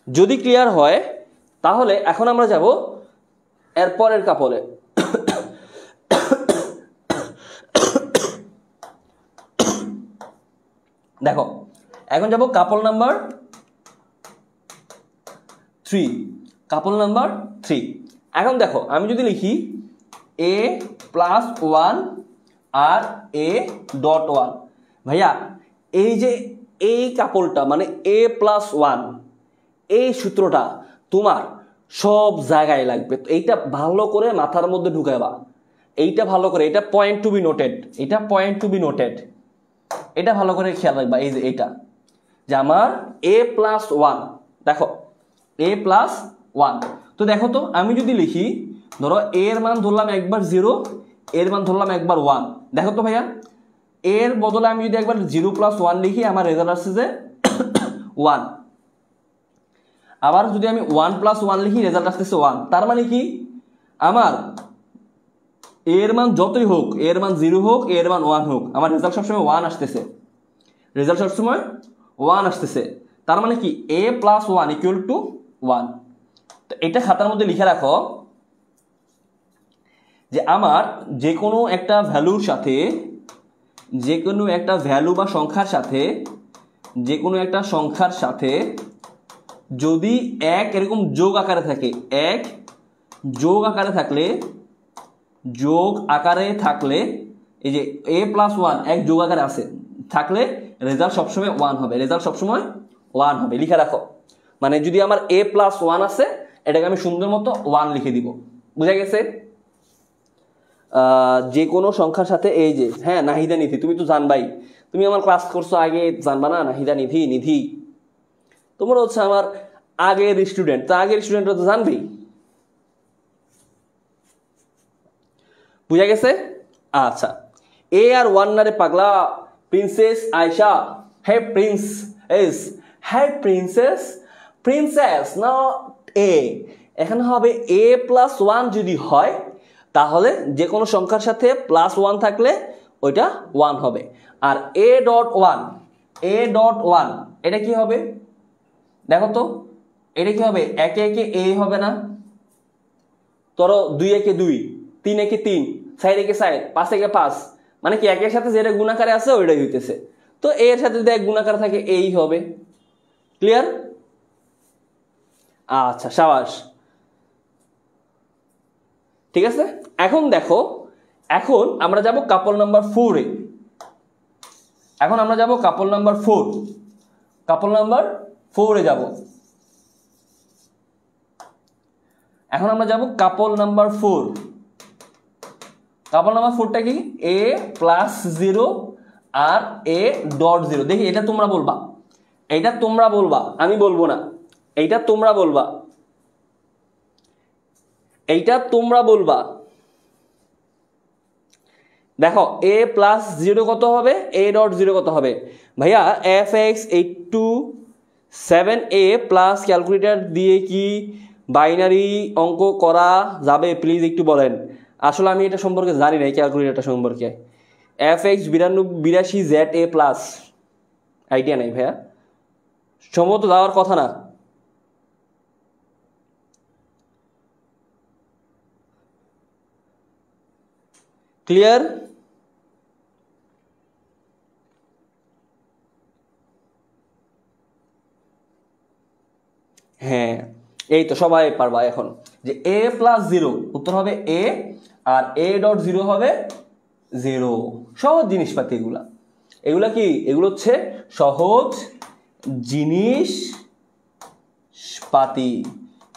যদি ক্লিয়ার হয় তাহলে এখন আমরা যাব এরপরের কাপলে। দেখো, এখন যাব কাপল নাম্বার 3, কাপল নাম্বার 3। এখন দেখো, আমি যদি লিখি a+1 আর a.1, ভাইয়া এই যে এই কাপলটা মানে a+1, এই সূত্রটা তোমার সব জায়গায় লাগবে। তো এইটা ভালো করে মাথার মধ্যে ঢুকাবা, এইটা ভালো করে, এটা পয়েন্ট টু বি নোটেড, এটা পয়েন্ট টু বি নোটেড, এটা ভালো করে খেয়াল রাখবা। এই যে এটা যে আমার a+1, দেখো a+1। তো দেখো তো, আমি যদি লিখি, ধরো এর মান ধরলাম একবার 0, এর মান ধরলাম একবার 1, দেখো তো ভাইয়া এর বদলে আমি যদি একবার 0+1 লিখি, আমার রেজাল্ট আসছে যে 1। আবার যদি আমি 1+1 লিখি, রেজাল্ট আসতেছে 1। তার মানে কি, আমার এর মান যতই হোক, এর মান 0 হোক, এর মান 1 হোক, আমার রেজাল্ট সবসময় 1 আসতেছে, রেজাল্ট সবসময় 1 আসতেছে। তার মানে কি a+1 = 1। তো এটা খাতার মধ্যে লিখে রাখো যে আমার যে কোনো একটা ভ্যালুর সাথে, যে কোনো একটা ভ্যালু বা সংখ্যার সাথে, যে কোনো একটা সংখ্যার সাথে যদি 1 এরকম যোগ আকারে থাকে, 1 যোগ আকারে থাকলে, যোগ আকারে থাকলে, এই যে a+1 1 যোগ আকারে আছে থাকলে রেজাল্ট সবসময় 1 হবে, রেজাল্ট সবসময় 1 হবে। লিখে রাখো, মানে যদি আমার a+1 আছে, এটাকে আমি সুন্দর মতো 1 লিখে দিব। বুঝা গেছে? যে কোনো সংখ্যার সাথে, এই যে, হ্যাঁ নাহিদা নিধি, তুমি তো জানবাই, তুমি আমার ক্লাস করছো আগে, জানবা না? নাহিদা নিধি, নিধি তোমরা হচ্ছে আমার আগের স্টুডেন্ট, তো আগের স্টুডেন্টরা তো জানবেই। বুঝা গেছে? আচ্ছা, এ আর 1 না রে পাগলা, প্রিন্সেস আয়শা, হে প্রিন্স এস, হে প্রিন্সেস, প্রিন্সেস না এ, এখানে হবে a+1 যদি হয়, তাহলে যে কোনো সংখ্যার সাথে +1 থাকলে ওইটা 1 হবে। আর a.1 এটা কি হবে? দেখো তো, এটা কি হবে? একে একে a হবে না? ধরো 2 একে 2, 3 একে 3, 4 একে 4, 5 একে 5, মানে কি একের সাথে যেটা গুণাকারে আছে ওইটাই হইতেছে। তো a এর সাথে যদি এক গুণাকার থাকে এই হবে। ক্লিয়ার? আচ্ছা, সাবাস, ঠিক আছে। এখন দেখো, এখন আমরা যাব কাপল নাম্বার 4 এ। এখন আমরা যাব কাপল নাম্বার 4, কাপল নাম্বার 4 এ যাব। এখন আমরা যাব কাপল নাম্বার 4। কাপল নাম্বার 4টা কি? a+0 আর a.0। দেখি, এটা তোমরা বলবা, এইটা তোমরা বলবা, আমি বলবো না, এইটা তোমরা বলবা, এইটা তোমরা বলবা। দেখো a+0 কত হবে, a.0 কত হবে? ভাইয়া fx827a প্লাস ক্যালকুলেটর দিয়ে কি বাইনারি অঙ্ক করা যাবে? প্লিজ একটু বলেন। আসলে আমি এটা সম্পর্কে জানি না, এই ক্যালকুলেটরটা সম্পর্কে। fx82za প্লাস আইডিয়া নাই ভাইয়া, সম্ভবত যাওয়ার কথা না। ক্লিয়ার? হ্যাঁ, এই তো সবাই পারবা এখন যে a+0 উত্তর হবে a আর a.0 হবে 0। সহজ জিনিসপাতি এগুলা, এগুলা কি? এগুলো হচ্ছে সহজ জিনিসপাতি,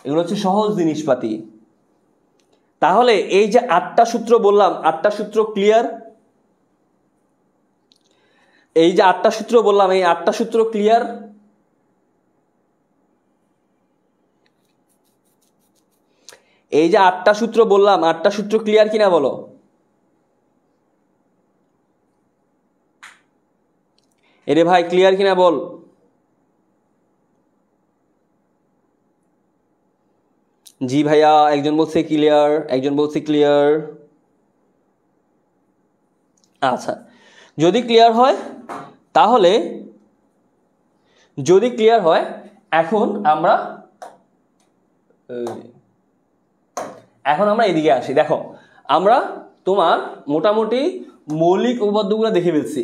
এগুলো হচ্ছে সহজ জিনিসপাতি। তাহলে এই যে 8টা সূত্র বললাম, 8টা সূত্র ক্লিয়ার? এই যে 8টা সূত্র বললাম, এই 8টা সূত্র ক্লিয়ার? এই যে 8টা সূত্র বললাম, 8টা সূত্র ক্লিয়ার কিনা বলো? এরে ভাই ক্লিয়ার কিনা বল। জি ভাইয়া, একজন বলছে ক্লিয়ার, একজন বলছে ক্লিয়ার। আচ্ছা, যদি ক্লিয়ার হয় তাহলে, যদি ক্লিয়ার হয় এখন আমরা এদিকে আসি। দেখো আমরা তোমার মোটামুটি মৌলিক উপপাদ্যগুলো দেখে ফেলছি,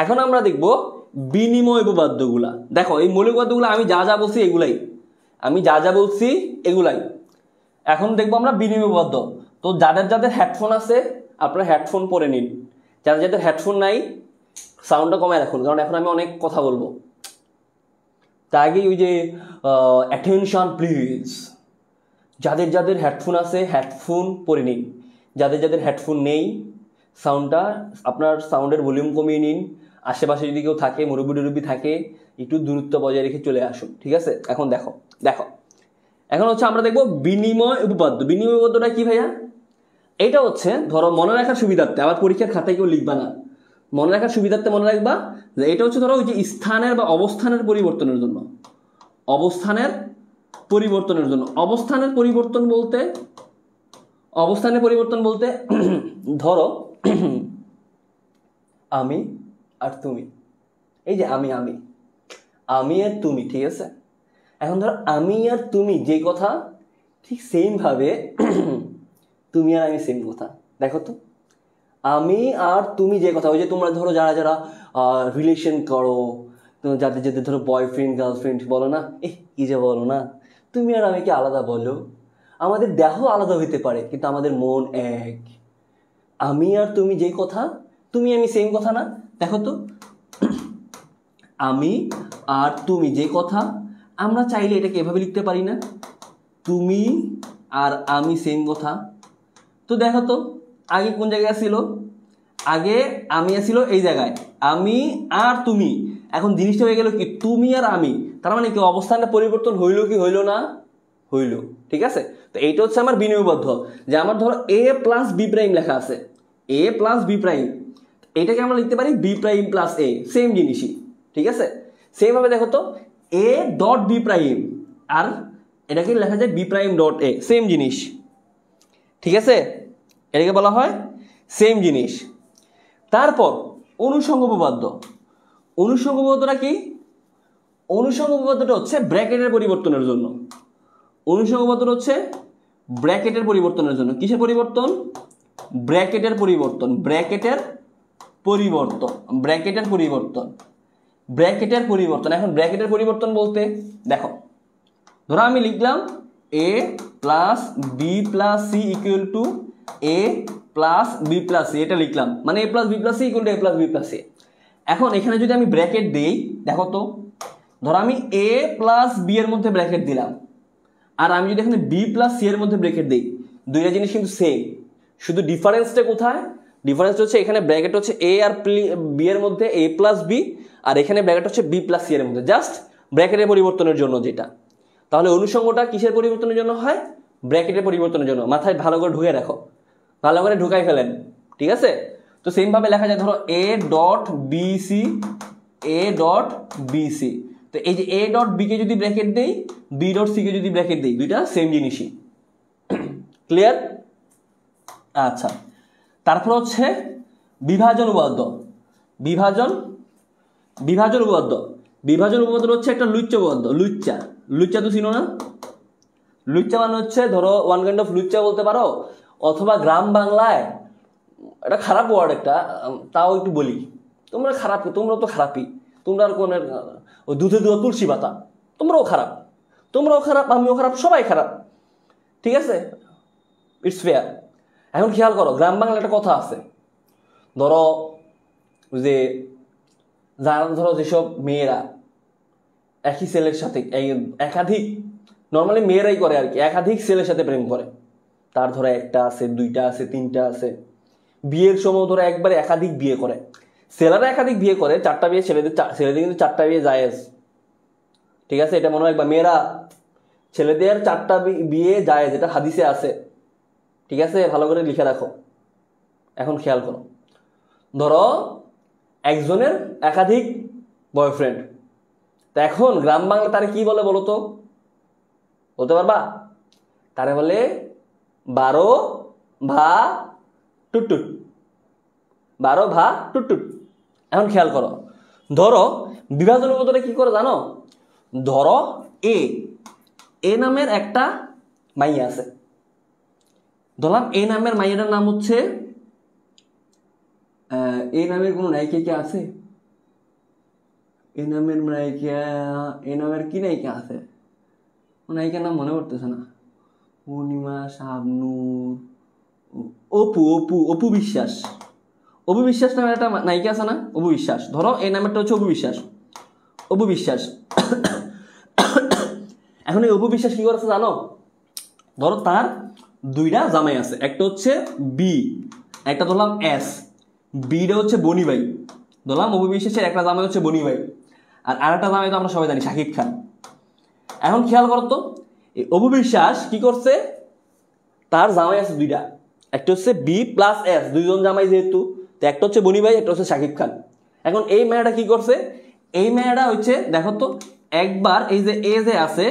এখন আমরা দেখব বিনিময় উপপাদ্যগুলা। দেখো এই মৌলিক উপপাদ্যগুলো আমি যা যা বলছি এগুলাই, এখন দেখবো আমরা বিনিময় উপপাদ্য। তো যাদের যাদের হেডফোন আছে আপনারা হেডফোন পরে নিন, যাদের যাদের হেডফোন নাই সাউন্ডটা কমায় রাখুন, কারণ এখন আমি অনেক কথা বলবো। তার আগে ওই যে অ্যাটেনশন প্লিজ, যাদের যাদের হেডফোন আছে হেডফোন পরে নিন, যাদের যাদের হেডফোন নেই সাউন্ডটা, আপনার সাউন্ডের ভলিউম কমিয়ে নিন। আশেপাশে যদি কেউ থাকে, মুরব্বি থাকে, একটু দূরত্ব বজায় রেখে চলে আসুন, ঠিক আছে? এখন দেখো এখন হচ্ছে আমরা দেখবো বিনিময় উপপাদ্য। বিনিময় উপপাদ্যটা কি ভাইয়া? এটা হচ্ছে ধরো মনে রাখার সুবিধার্থে, আবার পরীক্ষার খাতায় কেউ লিখবা না, মনে রাখার সুবিধার্থে মনে রাখবা যে এটা হচ্ছে ধরো ওই যে স্থানের বা অবস্থানের পরিবর্তনের জন্য, অবস্থানের পরিবর্তন বলতে ধরো আমি আর তুমি, এই যে আমি আর তুমি, ঠিক আছে? এখন ধরো আমি আর তুমি যে কথা, ঠিক সেম ভাবে তুমি আর আমি সেম কথা। দেখো তো, আমি আর তুমি যে কথা, ওই যে তোমরা ধরো যারা যারা রিলেশন করো, যাদের যাদের ধরো বয়ফ্রেন্ড গার্লফ্রেন্ড বলো না, কি যে বলো না, তুমি আর আমি কি আলাদা বলো? আমাদের দেহ আলাদা হইতে পারে কিন্তু আমাদের মন এক। আমি আর তুমি যে কথা, তুমি আমি সেম কথা না? দেখো তো, আমি আর তুমি যে কথা, আমরা চাইলে এটাকে এভাবে লিখতে পারি না, তুমি আর আমি সেম কথা। তো দেখো তো আগে কোন জায়গায় ছিল? আগে আমি আসছিল এই জায়গায়, আমি আর তুমি। এখন জিনিসটা হয়ে গেল কি তুমি আর আমি, তার মানে কি অবস্থানটা পরিবর্তন হইলো কি হইলো না? হইলো, ঠিক আছে? তো এইটা হচ্ছে আমার বিনিময়বদ্ধ, যে আমার ধরো এ প্লাস বি প্রাইম লেখা আছে, এ প্লাস বি প্রাইম, এটাকে আমরা লিখতে পারি B prime plus A, same জিনিসই, ঠিক আছে? সেম ভাবে দেখো তো এ ডট বি প্রাইম, আর এটাকে লেখা যায় B prime dot A, same জিনিস, ঠিক আছে? এটাকে বলা হয় সেম জিনিস। তারপর অনুষঙ্গ উপপাদ্য। অনুষঙ্গ উপপাদ্যটা কি? অনুষঙ্গ উপপাদ্যটা হচ্ছে ব্র্যাকেটের পরিবর্তনের জন্য। অনুষঙ্গ উপপাদ্যটা হচ্ছে ব্র্যাকেটের পরিবর্তনের জন্য। কিসের পরিবর্তন? ব্র্যাকেটের পরিবর্তন। এখন ব্র্যাকেটের পরিবর্তন বলতে দেখো, ধরো আমি লিখলাম A plus B plus C equal to A plus B plus C, এটা লিখলাম, মানে A plus B plus C equal to A plus B plus C. এখন এখানে যদি আমি ব্র্যাকেট দিই, দেখো তো, ধরো আমি এ প্লাস বি এর মধ্যে ব্র্যাকেট দিলাম, আর আমি যদি এখানে বি প্লাস সি এর মধ্যে ব্র্যাকেট দিই, দুইটা জিনিস কিন্তু সেম, শুধু ডিফারেন্সটা কোথায়? ডিফারেন্স হচ্ছে এখানে ব্র্যাকেট হচ্ছে এ আর বি এর মধ্যে এ প্লাস বি, আর এখানে ব্র্যাকেট হচ্ছে বি প্লাস সি এর মধ্যে, জাস্ট ব্র্যাকেটের পরিবর্তনের জন্য যেটা। তাহলে অনুষঙ্গটা কিসের পরিবর্তনের জন্য হয়? ব্র্যাকেটের পরিবর্তনের জন্য। মাথায় ভালো করে ঢুকে রাখো, ভালো করে ঢুকাই ফেলেন, ঠিক আছে? তো সেম ভাবে লেখা যায় ধরো এ ডট বিসি, তো এই যে এ ডট বি কে যদি ব্র্যাকেট দেই, বি ডট সি কে যদি ব্র্যাকেট দেই, দুইটা সেম জিনিসই। ক্লিয়ার? আচ্ছা, তারপর হচ্ছে বিভাজন উপপাদ্য। বিভাজন উপপাদ্য হচ্ছে একটা লুচ্চা উপপাদ্য। লুচ্চা তো চিনো না? লুচ্চা মানে হচ্ছে ধরো ওয়ান কাইন্ড অফ লুচ্চা বলতে পারো, অথবা গ্রাম বাংলায় এটা খারাপ ওয়ার্ড একটা, তাও একটু বলি, তোমরা তো খারাপই, তোমরা আর কোন দুধে দুয়া তুলসী পাতা, তোমরাও খারাপ, আমিও খারাপ, সবাই খারাপ, ঠিক আছে? It's fair. এখন খেয়াল করো, গ্রাম বাংলায় একটা কথা আছে, ধরো যে ধরো যেসব মেয়েরা একই ছেলের সাথে একাধিক, নর্মালি মেয়েরাই করে আর কি, একাধিক ছেলের সাথে প্রেম করে, তার ধরো একটা আছে, দুইটা আছে, তিনটা আছে, বিয়ের সময় ধরো একবারে একাধিক বিয়ে করে, ছেলেরা একাধিক বিয়ে করে, 4টা বিয়ে, ছেলেদের কিন্তু 4টা বিয়ে জায়েজ, ঠিক আছে? এটা মনে হয়, মেয়েরা ছেলেদের 4টা বিয়ে জায়েজ, এটা হাদিসে আছে, ঠিক আছে? ভালো করে লিখে রাখো। এখন খেয়াল করো, ধরো একজনের একাধিক বয়ফ্রেন্ড, তা এখন গ্রাম বাংলা তারে কি বলে বলো তো, বলতে পারবা? তারে বলে 12 ভা টুটটুট, 12 ভা টুটটুট। এখন খেয়াল করো, ধরো বিভাজন উপপাদ্যটা কি করে জানো? ধরো এ নামের একটা মাইয়া আছে, ধরলাম এ নামের মাইয়াটার নাম হচ্ছে, এ নামের কোনো নায়িকা কি আছে? এ নামের নায়িকা, এ নামের কি নায়িকা আছে? নায়িকার নাম মনে পড়তেছে না। পূর্ণিমা, শাবনূর, অপু অপু অপু বিশ্বাস। অপু বিশ্বাস নামের একটা নায়িকা আছে না, অপু বিশ্বাস। ধরো এই নামেরটা হচ্ছে অপু বিশ্বাস, অপু বিশ্বাস। এখন এই অপু বিশ্বাস কি করেছে জানো? ধরো তার দুইটা জামাই আছে, একটা হচ্ছে বি, একটা ধরলাম এস। বিটা হচ্ছে বনি ভাই, ধরলাম অপু বিশ্বাসের একটা জামাই হচ্ছে বনি ভাই, আর আরেকটা জামাই তো আমরা সবাই জানি শাকিব খান। এখন খেয়াল করো তো, এই অপু বিশ্বাস কি করছে, তার জামাই আছে দুইটা, একটা হচ্ছে বি প্লাস এস, দুইজন জামাই যেহেতু, তো একটা হচ্ছে বনি ভাই, একটা হচ্ছে শাকিব খান। এখন এই মেয়েটা কি করছে, এই মেয়েটা হচ্ছে দেখো তো, একবার এই যে এ যে আছে,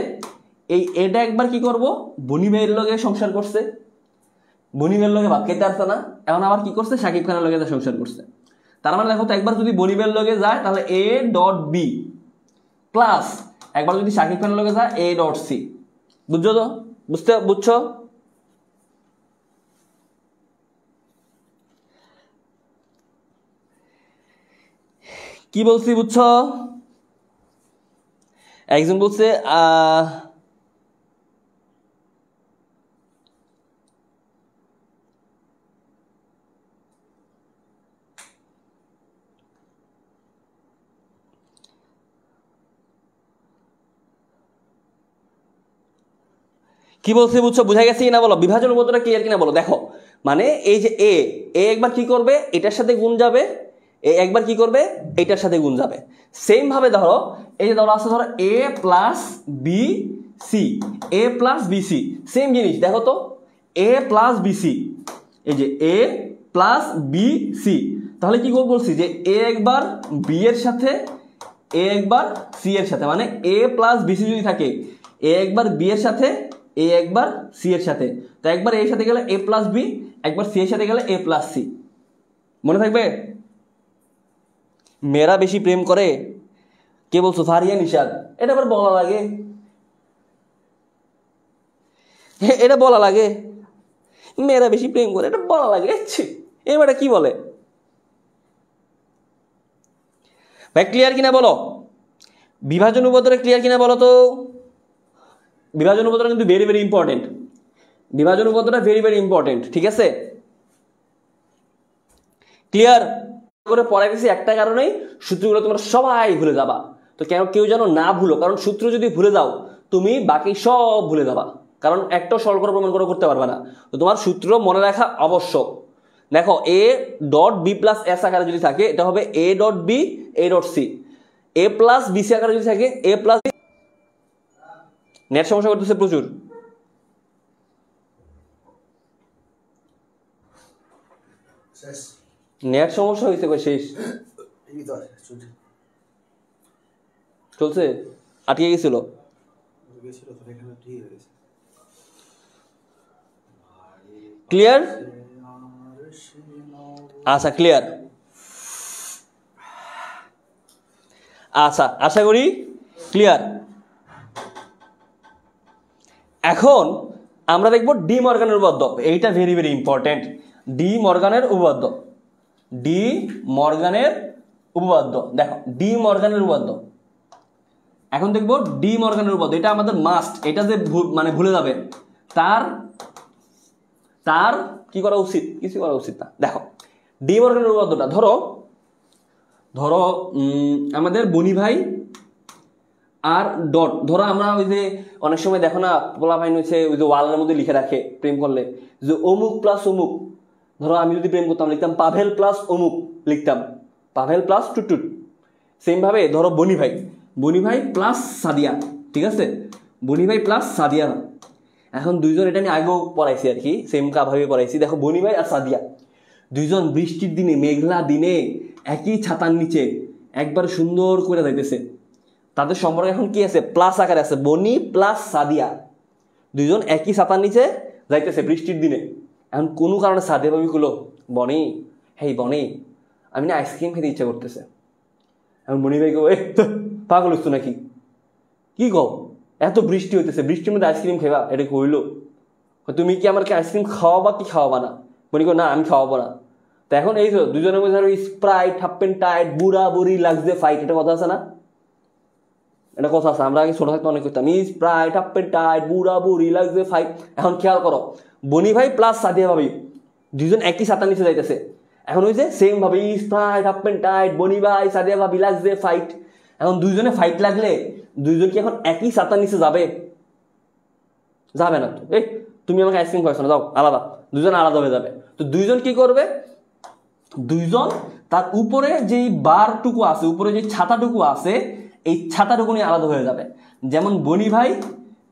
এই এটা একবার কি করব, বনি ভাইয়ের লগে সংসার করছে, বনি ভাইয়ের লগে ভাত খাইতে আসছে না, এখন আবার কি করছে, শাকিব খানের লগে সংসার করছে। তার মানে দেখো তো, একবার যদি বনি ভাইয়ের লগে যায় তাহলে এ ডট বি, প্লাস একবার যদি শাকিব খানের লগে যায় এ ডট সি। বুঝছো তো? বুঝছো? কি বলছি বুঝছো? একজন বলছে কি বলছি বুঝছো? বুঝা গেছে কিনা বলো? বিভাজন উপপাদ্যটা ক্লিয়ার কিনা বলো? দেখো মানে এই যে এ একবার কি করবে, এটার সাথে গুণ যাবে, এ একবার কি করবে, এটার সাথে গুণ যাবে। সেম ভাবে ধরো এই যে ধরো আছে, ধরো এ plus B C, A plus B C, same জিনিস। দেখো তো এ প্লাস বি সি, এই যে এ প্লাস বি সি, তাহলে কি করবো বলছি যে এ একবার বি এর সাথে, এ একবার সি এর সাথে, মানে এ প্লাস বি সি যদি থাকে, এ একবার বি এর সাথে, এ একবার সি এর সাথে, তো একবার এর সাথে গেলে এ প্লাস বি, একবার সি এর সাথে গেলে এ প্লাস সি। মনে থাকবে? মেয়েরা বেশি প্রেম করে, কে বলছো? ফারিয়া নিশাদ। এটা আবার বলা লাগে, এটা বলা লাগে, মেয়েরা বেশি প্রেম করে, এটা বলা লাগে। এবারে কি বলে ভাই? ক্লিয়ার কিনা বলো? বিভাজন উপপাদ্যটা ক্লিয়ার কিনা বলো তো? বিভাজন উপপাদ্যটা কিন্তু ভেরি ভেরি ইম্পর্টেন্ট, বিভাজন উপপাদ্যটা ভেরি ভেরি ইম্পর্টেন্ট, ঠিক আছে? ক্লিয়ার করে পড়াই দিয়েছি একটা কারণেই, সূত্রগুলো তোমরা সবাই ভুলে যাবা। তো কেউ যেন না ভুলো, কারণ সূত্র যদি ভুলে যাও তুমি বাকি সব ভুলে যাবা, কারণ একটাও সরল করে প্রমাণ করে করতে পারবে না। তো তোমার সূত্র মনে রাখা আবশ্যক। দেখো A dot B plus S আকারে যদি থাকে, এটা হবে A dot B A dot C. A plus B C আকারে যদি থাকে, এ প্লাস। নেট সমস্যা করতেছে প্রচুর। নেট সমস্যা হয়েছে, শেষ চলছে, আটকে গেছিল। ক্লিয়ার? আচ্ছা ক্লিয়ার, আচ্ছা আশা করি ক্লিয়ার। এখন আমরা দেখব ডি মর্গানের উপপাদ্য, এইটা ভেরি ভেরি ইম্পর্টেন্ট। ডি মর্গানের উপপাদ্য, ডি মর্গানের উপপাদ্য। দেখো ডি মর্গানের উপপাদ্য, এখন দেখবো ডি মর্গানের উপপাদ্য, এটা আমাদের মাস্ট। এটা যে মানে ভুলে যাবে তার কি করা উচিত? কিছু করা উচিত না। দেখো ডি মর্গানের উপপাদ্যটা, ধরো আমাদের বনি ভাই আর ডট, ধরো আমরা ওই যে অনেক সময় দেখো না পোলা ভাই হচ্ছে ওই যে ওয়ালের মধ্যে লিখে রাখে প্রেম করলে, যে অমুক প্লাস অমুক। ধরো আমি যদি প্রেম করতাম, লিখতাম পাভেল প্লাস অমুক, লিখতাম পাভেল প্লাস টুটুট। সেম ভাবে ধরো বনি ভাই প্লাস সাদিয়া, ঠিক আছে? বনি ভাই প্লাস সাদিয়া। এখন দুইজন, এটা আমি আগেও পড়াইছি আর কি, সেম ভাবে পড়াইছি। দেখো বনি ভাই আর সাদিয়া দুইজন বৃষ্টির দিনে মেঘলা দিনে একই ছাতার নিচে একবার সুন্দর করে যাইতেছে। তাদের সম্পর্ক এখন কি আছে? প্লাস আকারে আছে, বনি প্লাস সাদিয়া। দুইজন একই ছাতার নিচে যাইতেছে বৃষ্টির দিনে। এখন কোনো কারণে সাদিয়া ভাবি কইলো, বনি, হেই বনি, আমি না আইসক্রিম খেতে ইচ্ছা করতেছে। এখন বনি ভাই কো, পাগল হইছো নাকি? কি কও, এত বৃষ্টি হইতেছে, বৃষ্টির মধ্যে আইসক্রিম খেবা? এটা কইলো, তুমি কি আমাকে আইসক্রিম খাওয়াবা কি খাওয়াবা না? বনি কো, না আমি খাওয়াবো না। তো এখন এই তো দুজনের মধ্যে স্প্রাইট, হাফ প্যান্ট টাইট, বুড়া বুড়ি লাগছে ফাইট, এটা কথা আছে না? এটা কথা আছে, আমরা আগে ছোট থাকতে অনেক করতাম, স্প্রাইট, হাফ প্যান্ট টাইট, বুড়া বুড়ি লাগছে ফাইট। এখন খেয়াল করো, বনি ভাই প্লাস সাদিয়া ভাবি দুজন একই ছাতার নিচে যাইতেছে। এখন ওই যে সেম ভাবে স্প্রাইট, হাফ প্যান্ট টাইট, বনি ভাই সাদিয়া ভাবি লাগছে ফাইট। এখন দুইজনে ফাইট লাগলে দুইজন কি এখন একই ছাতার নিচে যাবে? যাবে না তো। এই তুমি আমাকে আইসক্রিম খাওয়াইছো না, যাও আলাদা, দুজন আলাদা হয়ে যাবে। তো দুইজন কি করবে? দুইজন তার উপরে যেই বারটুকু আছে, উপরে যে ছাতাটুকু আছে, এই ছাতাটুকু নিয়ে আলাদা হয়ে যাবে। যেমন বনি ভাই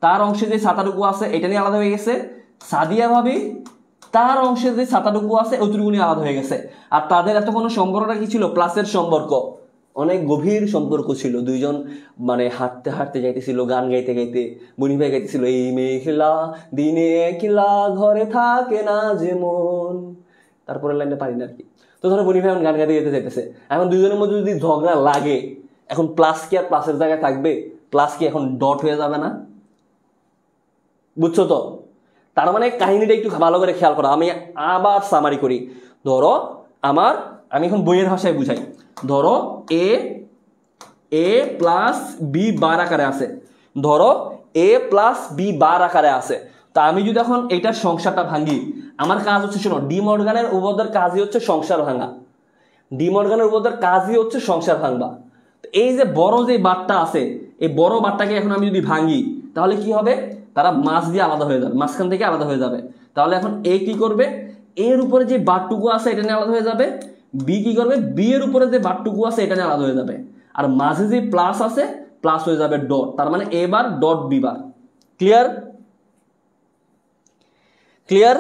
তার অংশে যে ছাতাটুকু আছে এটা নিয়ে আলাদা হয়ে গেছে, সাদিয়া ভাবি তার অংশে যে ছাতাটুকু আছে ওইটুকু নিয়ে আলাদা হয়ে গেছে। আর তাদের এত কোনো সম্পর্কটা কি ছিল? প্লাসের সম্পর্ক, অনেক গভীর সম্পর্ক ছিল। দুইজন মানে হাঁটতে হাঁটতে যাইতেছিল, গান গাইতে গাইতে। বনি ভাই গাইতেছিল, এই মেঘলা দিনে একলা ঘরে থাকে না যেমন, তারপরে লাইনটা পারি না আর কি। তো ধরো বনি ভাই এখন গান গাইতে গাইতে যাইতেছে, এখন দুজনের মধ্যে যদি ঝগড়া লাগে, এখন প্লাস কি আর প্লাসের জায়গায় থাকবে? প্লাস কি এখন ডট হয়ে যাবে না? বুঝছো তো? তার মানে কাহিনীটা একটু ভালো করে খেয়াল করো। আমি আবার সামারি করি। ধরো আমি এখন বইয়ের ভাষায় বুঝাই। ধরো এ প্লাস বি বার আকারে আছে, ধরো এ প্লাস বি বার আকারে আছে। তা আমি যদি এখন এটার সংসারটা ভাঙি, আমার কাজ হচ্ছে, শোনো, ডি মর্গানের উপপাদ্যের কাজই হচ্ছে সংসার ভাঙা। ডি মর্গানের উপপাদ্যের কাজই হচ্ছে সংসার ভাঙবা। এই যে বড় যে বারটা আছে, এই বড় বারটাকে এখন আমি যদি ভাঙি, তাহলে কি হবে? তারা মাছ দিয়ে আলাদা হয়ে যাবে, মাঝখান থেকে আলাদা হয়ে যাবে। তাহলে এখন এ কি করবে? এর উপরে যে বারটুকু আছে এটা নিয়ে আলাদা হয়ে যাবে। বি কি করবে? বি এর উপরে যে বারটুকু আছে এটা নিয়ে আলাদা হয়ে যাবে। আর মাঝে যে প্লাস আছে, প্লাস হয়ে যাবে ডট। তার মানে A bar dot B bar. Clear? Clear?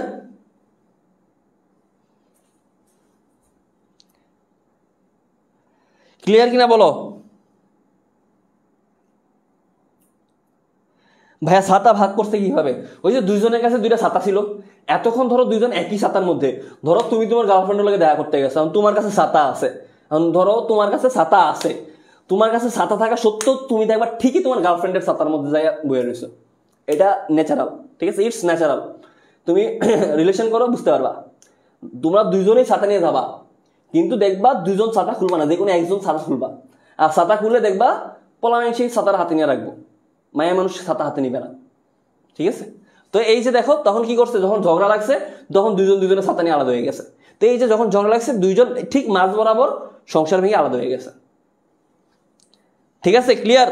Clear কিনা বলো ভাইয়া? ছাতা ভাগ করতে কিভাবে? ওই যে দুইজনের কাছে দুইটা ছাতা ছিল, এতক্ষণ ধরো দুইজন একই ছাতার মধ্যে। ধরো তুমি তোমার গার্লফ্রেন্ডের লগে দেখা করতে গেছো, তোমার কাছে ছাতা আছে। ধরো তোমার কাছে ছাতা আছে, তোমার কাছে ছাতা থাকা সত্ত্বেও তুমি দেখবা ঠিকই তোমার গার্লফ্রেন্ডের ছাতার মধ্যে যাই বয়ে রয়েছো। এটা ন্যাচারাল, ঠিক আছে? It's natural. তুমি রিলেশন করো, বুঝতে পারবা। তোমরা দুইজনেই ছাতা নিয়ে যাবা, কিন্তু দেখবা দুইজন ছাতা খুলবা না, যে কোনো একজন ছাতা খুলবা। আর ছাতা খুললে দেখবা পলায়ন সেই ছাতার হাতে নিয়ে রাখবো, মায়া মানুষ ছাতা হাতে নিবে না, ঠিক আছে? তো এই যে দেখো, তখন কি করছে? যখন ঝগড়া লাগছে তখন দুজনের ছাতা নিয়ে আলাদা হয়ে গেছে। তো এই যে যখন ঝগড়া লাগছে, দুইজন ঠিক মাঝ বরাবর সংসার ভেঙে আলাদা হয়ে গেছে। ঠিক আছে? ক্লিয়ার?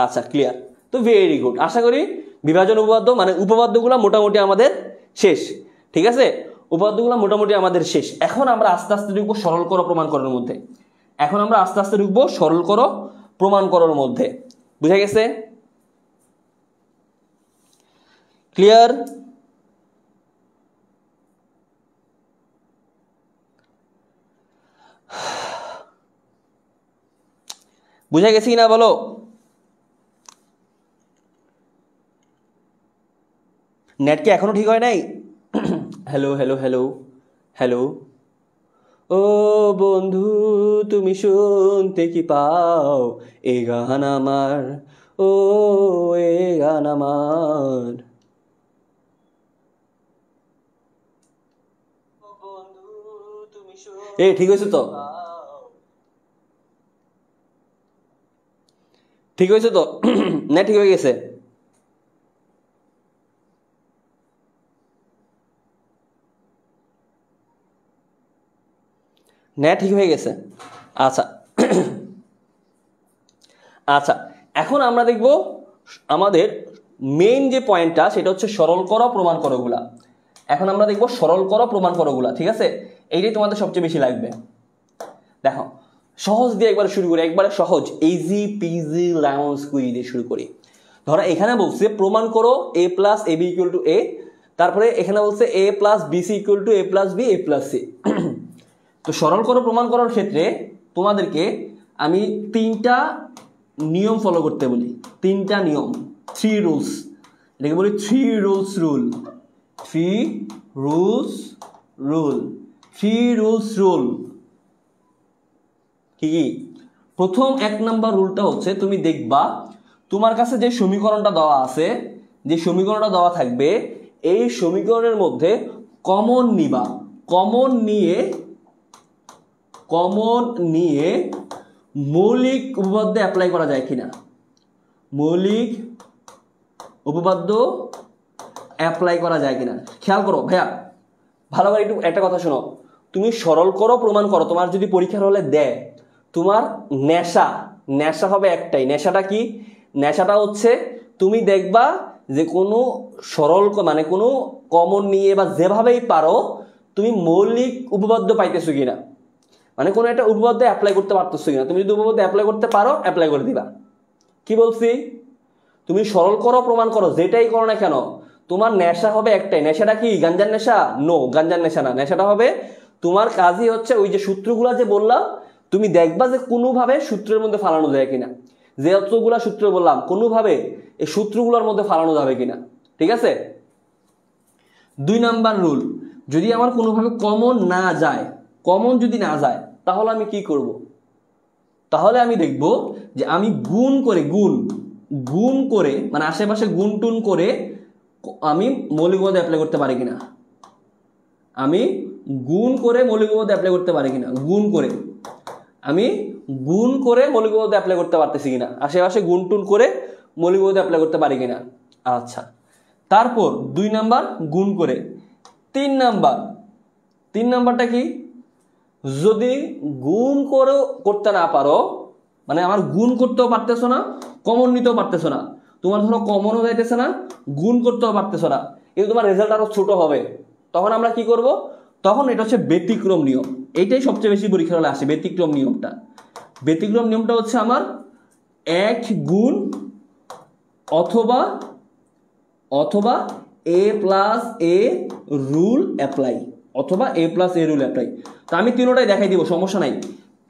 আচ্ছা, ক্লিয়ার। তো ভেরি গুড। আশা করি বিভাজন উপপাদ্য মানে উপপাদ্যগুলো মোটামুটি আমাদের শেষ। ঠিক আছে? উপপাদ্যগুলো মোটামুটি আমাদের শেষ। এখন আমরা আস্তে আস্তে ঢুকবো সরল করো প্রমাণ করার মধ্যে। সরল করো প্রমাণ করার মধ্যে। বুঝা গেছে? ক্লিয়ার? বুঝা গেছি না বলো? নেট কি এখনো ঠিক হয় নাই? Hello hello hello hello. ও বন্ধু তুমি শুনতে কি পাও, এ গান আমার, ও এ গান আমার। এ ঠিক হয়েছে তো? ঠিক হয়েছে তো? না ঠিক হয়ে গেছে? না ঠিক হয়ে গেছে? আচ্ছা আচ্ছা, এখন আমরা দেখব আমাদের মেইন যে পয়েন্টটা, সেটা হচ্ছে সরল করো প্রমাণ করোগুলা। এখন আমরা দেখব সরল করো প্রমাণ করোগুলা। ঠিক আছে? এইটাই তোমাদের সবচেয়ে বেশি লাগবে। দেখো, সহজ দিয়ে একবার শুরু করি, একবারে সহজ, ইজি পিজি লেমন স্কুইজ দিয়ে শুরু করি। ধরো এখানে বলছে প্রমাণ করো a plus ab equal to a, তারপরে এখানে বলছে a plus BC equal to a plus B a plus C. তো সরল করে প্রমাণ করার ক্ষেত্রে তোমাদেরকে আমি 3টা নিয়ম ফলো করতে বলি, 3টা নিয়ম, 3 রুলস, এটাকে বলি 3 rules rule, 3 rules rule, 3 rules rule. কি কি? প্রথম 1 নাম্বার রুলটা হচ্ছে তুমি দেখবা তোমার কাছে যে সমীকরণটা দেওয়া আছে, যে সমীকরণটা দেওয়া থাকবে, এই সমীকরণের মধ্যে কমন নিবা, কমন নিয়ে মৌলিক উপপাদ্য অ্যাপ্লাই করা যায় কিনা, মৌলিক উপপাদ্য অ্যাপ্লাই করা যায় কিনা। খেয়াল করো ভাইয়া, ভালো করে একটু একটা কথা শোনো, তুমি সরল করো প্রমাণ করো, তোমার যদি পরীক্ষার হলে দেয়, তোমার নেশা হবে একটাই। নেশাটা কি? নেশাটা হচ্ছে তুমি দেখবা যে কোনো সরল মানে কোনো কমন নিয়ে বা যেভাবেই পারো তুমি মৌলিক উপপাদ্য পাইতেছো কিনা, মানে কোনো একটা উপপাদ্য অ্যাপ্লাই করতে পারতেছো কিনা। তুমি যদি উপপাদ্য অ্যাপ্লাই করতে পারো, অ্যাপ্লাই করে দিবা। কি বলছি? তুমি সরল করো প্রমাণ করো, যেটাই করো না কেন, তোমার নেশা হবে একটাই। নেশাটা কি? গাঞ্জার নেশা? নো, গাঞ্জার নেশা না। নেশাটা হবে তোমার কাজই হচ্ছে ওই যে সূত্রগুলা যে বললাম, তুমি দেখবা যে কোনোভাবে সূত্রের মধ্যে ফালানো যায় কিনা, যে যতগুলা সূত্র বললাম কোনোভাবে এই সূত্রগুলোর মধ্যে ফালানো যাবে কিনা। ঠিক আছে? 2 নাম্বার রুল, যদি আমার কোনোভাবে কমন না যায়, কমন যদি না যায়, তাহলে আমি কি করব? তাহলে আমি দেখব যে আমি গুণ করে মানে আশেপাশে গুণ টুন করে আমি মৌলিক উপপাদ্য অ্যাপ্লাই করতে পারি কিনা, আমি গুণ করে মৌলিক উপপাদ্য অ্যাপ্লাই করতে পারি কিনা, আমি গুণ করে মৌলিক উপপাদ্য অ্যাপ্লাই করতে পারতেছি কিনা, আশেপাশে গুণ টুন করে মৌলিক উপপাদ্য অ্যাপ্লাই করতে পারি কিনা। আচ্ছা, তারপর 2 নাম্বার গুণ করে। 3 নাম্বারটা কি? যদি গুণ করেও করতে না পারো, মানে আমার গুণ করতেও পারতেছো না, কমন নিতেও পারতেছো না, তোমার ধরো কমনও যাইতেছে না, গুণ করতেও পারতেছো না, কিন্তু তোমার রেজাল্ট আরো ছোট হবে, তখন আমরা কি করব? তখন এটা হচ্ছে ব্যতিক্রম নিয়ম। এইটাই সবচেয়ে বেশি পরীক্ষার হলে আসে, ব্যতিক্রম নিয়মটা। ব্যতিক্রম নিয়মটা হচ্ছে আমার 1 গুণ অথবা a plus A rule apply, অথবা a plus A rule apply. তো আমি তিনোটাই দেখাই দিব, সমস্যা নাই,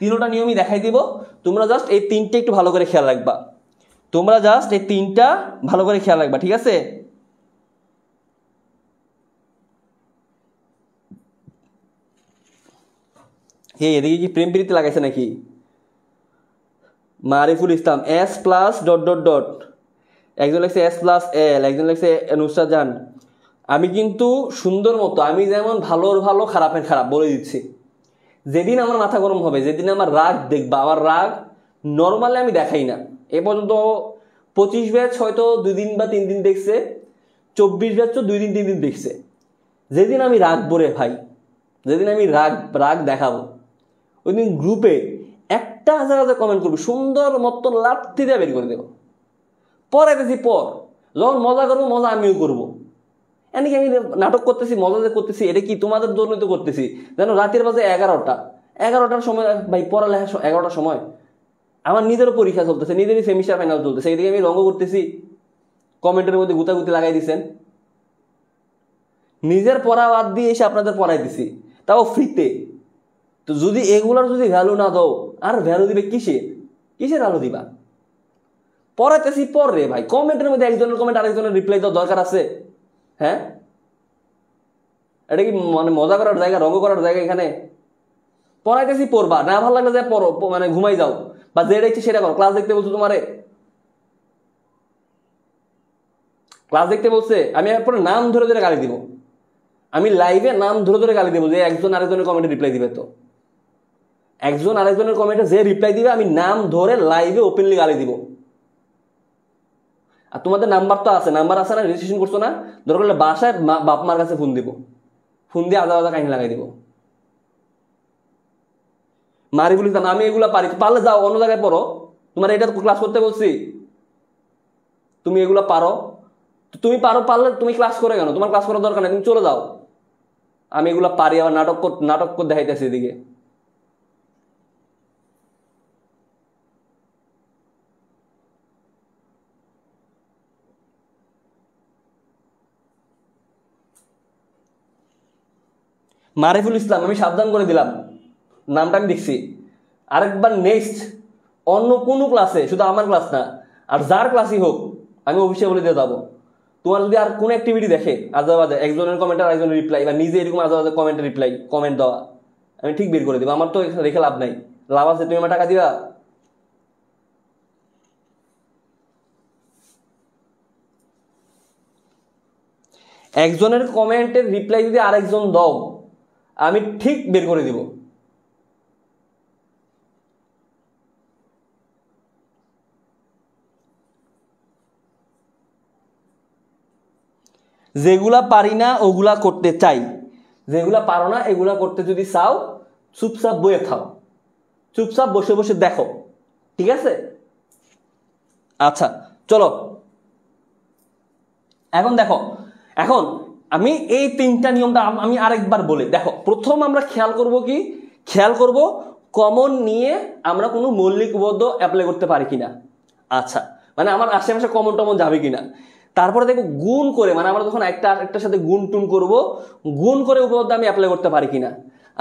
তিনোটা নিয়মই দেখাই দিব। তোমরা জাস্ট এই 3টে একটু ভালো করে খেয়াল রাখবা, ঠিক আছে? এদিকে কি প্রেম প্রীতি লাগাইছে নাকি? Mariful Islam S plus dot dot dot, একজন লিখছে এস প্লাস এল, একজন লিখছে নুসরাত জান। আমি কিন্তু সুন্দর মতো, আমি যেমন ভালোর ভালো খারাপের খারাপ বলে দিচ্ছি। যেদিন আমার মাথা গরম হবে, যেদিন আমার রাগ দেখবা, আমার রাগ নর্মালি আমি দেখাই না। এ পর্যন্ত 25 ব্যাচ হয়তো 2 দিন বা 3 দিন দেখছে, 24 ব্যাচ 2 দিন 3 দিন দেখছে। যেদিন আমি রাগ বরে ভাই, যেদিন আমি রাগ দেখাবো, ওই দিন গ্রুপে 1000 কমেন্ট করবি, সুন্দর মতো লাঠি দিয়ে বের করে দেবো। পড়াইতেছি পর, যখন মজা করবো, মজা আমিও করবো। এমনকি আমি নাটক করতেছি, মজা যে করতেছি, এটা কি তোমাদের জন্যই তো করতেছি। যেন রাতের বাজে 11টার সময় ভাই, পড়ালেখা 11টার সময় আমার নিজেরও পরীক্ষা চলতেছে, নিজেরই সেমিস্টার ফাইনাল চলতেছে, এদিকে আমি রঙ্গ করতেছি, কমেন্টের মধ্যে গুতাগুতি লাগাই দিচ্ছেন। নিজের পড়া বাদ দিয়ে এসে আপনাদের পড়াই দিছি, তাও ফ্রিতে। তো যদি এগুলোর যদি ভ্যালু না দাও, আর ভ্যালু দিবে কিসের ভ্যালু দিবা? পড়াইতেছি পর রে ভাই, কমেন্টের মধ্যে একজনের কমেন্ট আরেকজনের রিপ্লাই দেওয়ার দরকার আছে? হ্যাঁ, এটা কি মানে মজা করার জায়গা, রঙ্গ করার জায়গা? এখানে পড়াইতেছি পড়বা, না ভালো লাগলে যে পড়ো, মানে ঘুমাই যাও, বা যেটা ইচ্ছে সেটা করো। ক্লাস দেখতে বলছো তোমারে, ক্লাস দেখতে বলছে, আমি এরপরে নাম ধরে ধরে গালি দিব, আমি লাইভে নাম ধরে ধরে গালি দেবো, যে একজন আরেকজনের কমেন্টে রিপ্লাই দিবে। তো একজন আরেকজনের কমেন্টে যে রিপ্লাই দিবে, আমি নাম ধরে লাইভে ওপেনলি গালি দিব। আর তোমাদের নাম্বার তো আছে, নাম্বার আছে না, রেজিস্ট্রেশন করছো না? দরকার হলে বাসায় বাপ মার কাছে ফোন দিব, ফোন দিয়ে আলাদা আলাদা কাহিনী লাগাই দিব। মারি বলিস না, আমি এগুলা পারি, পারলে যাও অন্য জায়গায় পড়ো। তোমার এটা ক্লাস করতে বলছি, তুমি এগুলা পারো, তুমি পারলে তুমি ক্লাস করে কেন? তোমার ক্লাস করার দরকার নেই, তুমি চলে যাও। আমি এগুলা পারি, আবার নাটক করে দেখাইতেছি এদিকে। মারিফুল ইসলাম, আমি সাবধান করে দিলাম, নামটা আমি দেখছি। আরেকবার নেক্সট অন্য কোনো ক্লাসে, শুধু আমার ক্লাস না, আর যার ক্লাসই হোক, আমি অফিসে বলে দিয়ে যাবো। তোমার যদি আর কোনো অ্যাক্টিভিটি দেখে আজাবাজে, একজনের কমেন্ট আর একজনের রিপ্লাই, বা নিজে এরকম আজাবাজে কমেন্টের রিপ্লাই, কমেন্ট দেওয়া, আমি ঠিক বের করে দেবো। আমার তো রেখে লাভ নাই। লাভ আছে, তুমি আমার টাকা দিবা। একজনের কমেন্টের রিপ্লাই যদি আরেকজন দাও, আমি ঠিক বের করে দিব। যেগুলা পারি না ওগুলা করতে চাই, যেগুলা পারো না এগুলা করতে যদি চাও, চুপচাপ বইয়ে খাও, চুপচাপ বসে বসে দেখো, ঠিক আছে? আচ্ছা চলো, এখন দেখো, এখন আমি এই তিনটা নিয়মটা আমি আরেকবার বলি। দেখো, প্রথম আমরা খেয়াল করব কি, খেয়াল করব কমন নিয়ে আমরা কোনো মৌলিক উপপাদ্য অ্যাপ্লাই করতে পারি কিনা। আচ্ছা, মানে আমার আশেপাশে কমন টমন যাবে কিনা। তারপরে দেখো গুণ করে, মানে আমরা যখন একটার সাথে গুণ টুন করব, গুণ করে উপপাদ্য আমি অ্যাপ্লাই করতে পারি কিনা।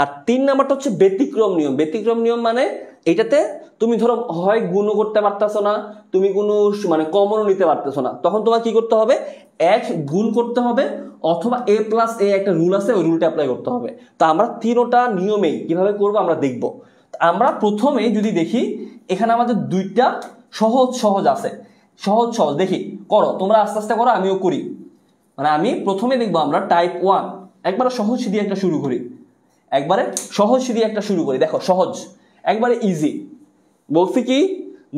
আর 3 নাম্বারটা হচ্ছে ব্যতিক্রম নিয়ম। ব্যতিক্রম নিয়ম মানে এইটাতে তুমি ধরো হয় গুণও করতে পারতেছো না, তুমি কোনো মানে কমনও নিতে পারতেছো না, তখন তোমার কি করতে হবে, এক গুণ করতে হবে, অথবা a প্লাস a একটা রুল আছে, ওই রুলটা অ্যাপ্লাই করতে হবে। তো আমরা তিনটা নিয়মেই কিভাবে করব আমরা দেখব। আমরা প্রথমে যদি দেখি, এখানে আমাদের দুইটা সহজ সহজ আছে, সহজ সহজ দেখি, করো তোমরা আস্তে আস্তে করো, আমিও করি। মানে আমি প্রথমে দেখবো আমরা টাইপ 1, একবারে সহজ দিয়ে একটা শুরু করি, একবারে সহজ দিয়ে একটা শুরু করি। দেখো সহজ, একবারে ইজি। বলছে কি,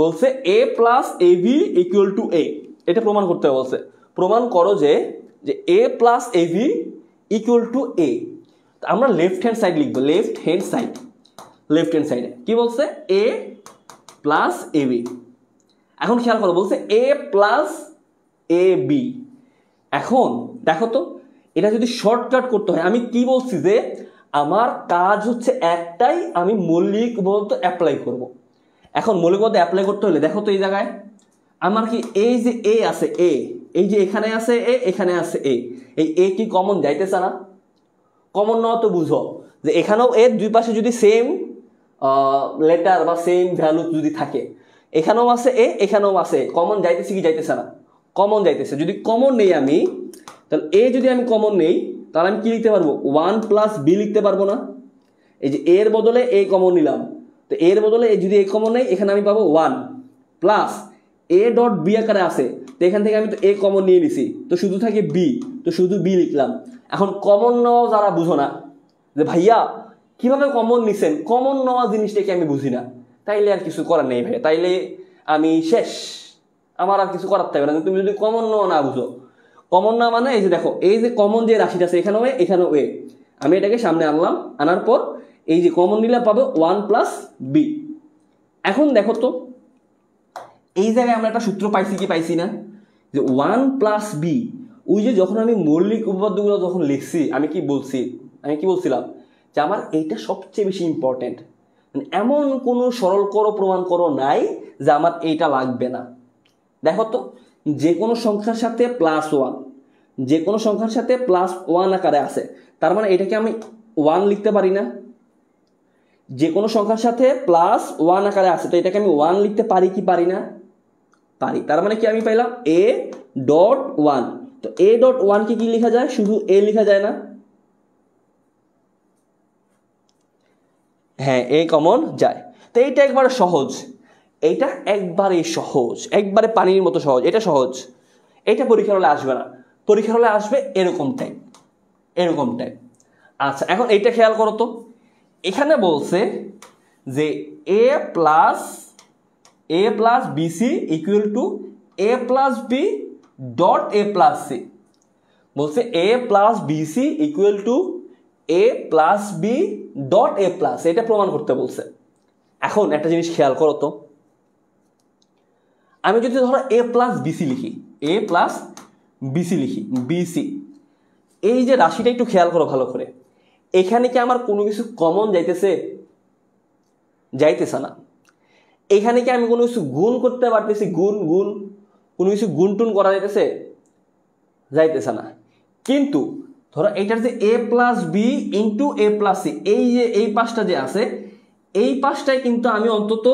বলছে a plus A B equal to A, এটা প্রমাণ করতে বলছে। প্রমাণ করো যে a plus A B equal to A. আমরা লেফট হ্যান্ড সাইড লিখবো, left hand side, left hand সাইডে কি বলছে, a প্লাস এ বি। এখন খেয়াল করো, বলছে a প্লাস এ বি। এখন দেখো তো, এটা যদি শর্টকাট করতে হয়, আমি কি বলছি যে আমার কাজ হচ্ছে একটাই, আমি মৌলিক উপপাদ্য অ্যাপ্লাই করব। এখন মৌলিক উপপাদ্য অ্যাপ্লাই করতে হলে দেখো তো এই জায়গায় আমার কি, এই যে এ আছে, এ এই যে এখানে আছে এ, এখানে আছে এ, এই এ কি কমন যাইতেছে না? কমন নেওয়া তো বুঝো যে এখানেও এর দুই পাশে যদি সেম লেটার বা সেম ভ্যালু যদি থাকে, এখানেও আছে এ, এখানেও আছে, কমন যাইতেছে কি যাইতেছে না? কমন যাইতেছে। যদি কমন নেই আমি, তাহলে এ যদি আমি কমন নেই, তাহলে আমি কি লিখতে পারবো, 1 প্লাস বি লিখতে পারবো না? এই যে এর বদলে এ কমন নিলাম, তো এর বদলে যদি এ কমন নেই, এখানে আমি পাবো 1 প্লাস এ ডট বি আকারে আছে, তো এখান থেকে আমি তো এ কমন নিয়ে নিছি, তো শুধু থাকে বি, তো শুধু বি লিখলাম। এখন কমন নেওয়া যারা বুঝো না যে ভাইয়া কিভাবে কমন নিছেন, কমন নেওয়া জিনিসটাকে আমি বুঝি না, তাইলে আর কিছু করার নেই ভাইয়া, তাইলে আমি শেষ, আমার আর কিছু করার থাকবে না। তুমি যদি কমন নেওয়া না বুঝো, কমন না মানে এই যে দেখো, এই যে কমন যে রাশিটা আছে, এখানেও এ এখানেও এ, আমি এটাকে সামনে আনলাম, আনার পর এই যে কমন নিলে পাবো 1 প্লাস বি। এখন দেখো তো এই জায়গায় আমরা একটা সূত্র পাইছি কি পাইছি না, যে 1 প্লাস বি। ওই যে যখন আমি মৌলিক উপপাদ্যগুলো যখন লিখছি, আমি কি বলছি, আমি কি বলছিলাম যে আমার এইটা সবচেয়ে বেশি ইম্পর্টেন্ট, এমন কোনো সরল করো প্রমাণ করো নাই যে আমার এইটা লাগবে না। দেখো তো, যে কোনো সংখ্যার সাথে +1, যে কোনো সংখ্যার সাথে +1 আকারে আছে, তার মানে এটাকে আমি 1 লিখতে পারি না? যে কোনো সংখ্যার সাথে +1 আকারে আছে, তো এটাকে আমি 1 লিখতে পারি কি পারি না? পারি। তার মানে কি আমি পাইলাম a ডট 1, তো a ডট 1 কি লেখা যায়, শুধু a লেখা যায় না? হ্যাঁ, a কমন যায়। তো এইটা একবারে সহজ, এইটা একবারে সহজ, একবারে পানির মতো সহজ, এটা সহজ। এটা পরীক্ষার হলে আসবে না, পরীক্ষার হলে আসবে এরকম টাইপ, এরকম টাইপ। আচ্ছা, এখন এইটা খেয়াল করো তো, এখানে বলছে যে a plus BC equal to a plus B dot a plus C. বলছে a plus BC equal to a plus B dot a plus, এটা প্রমাণ করতে বলছে। এখন একটা জিনিস খেয়াল করো তো, আমি যদি ধরো a প্লাস বিসি লিখি, a প্লাস বিসি লিখি, বিসি, এই যে রাশিটা একটু খেয়াল করো ভালো করে, এখানে কি আমার কোনো কিছু কমন যাইতেছে? যাইতেছে না। এখানে কি আমি কোনো কিছু গুণ করতে পারতেছি? গুণ গুণ কোনো কিছু গুণ টুন করা যাইতেছে? যাইতেছে না। কিন্তু ধরো এইটার যে a plus B into a plus C, এই যে এই পাশটা যে আছে, এই পাশটায় কিন্তু আমি অন্তত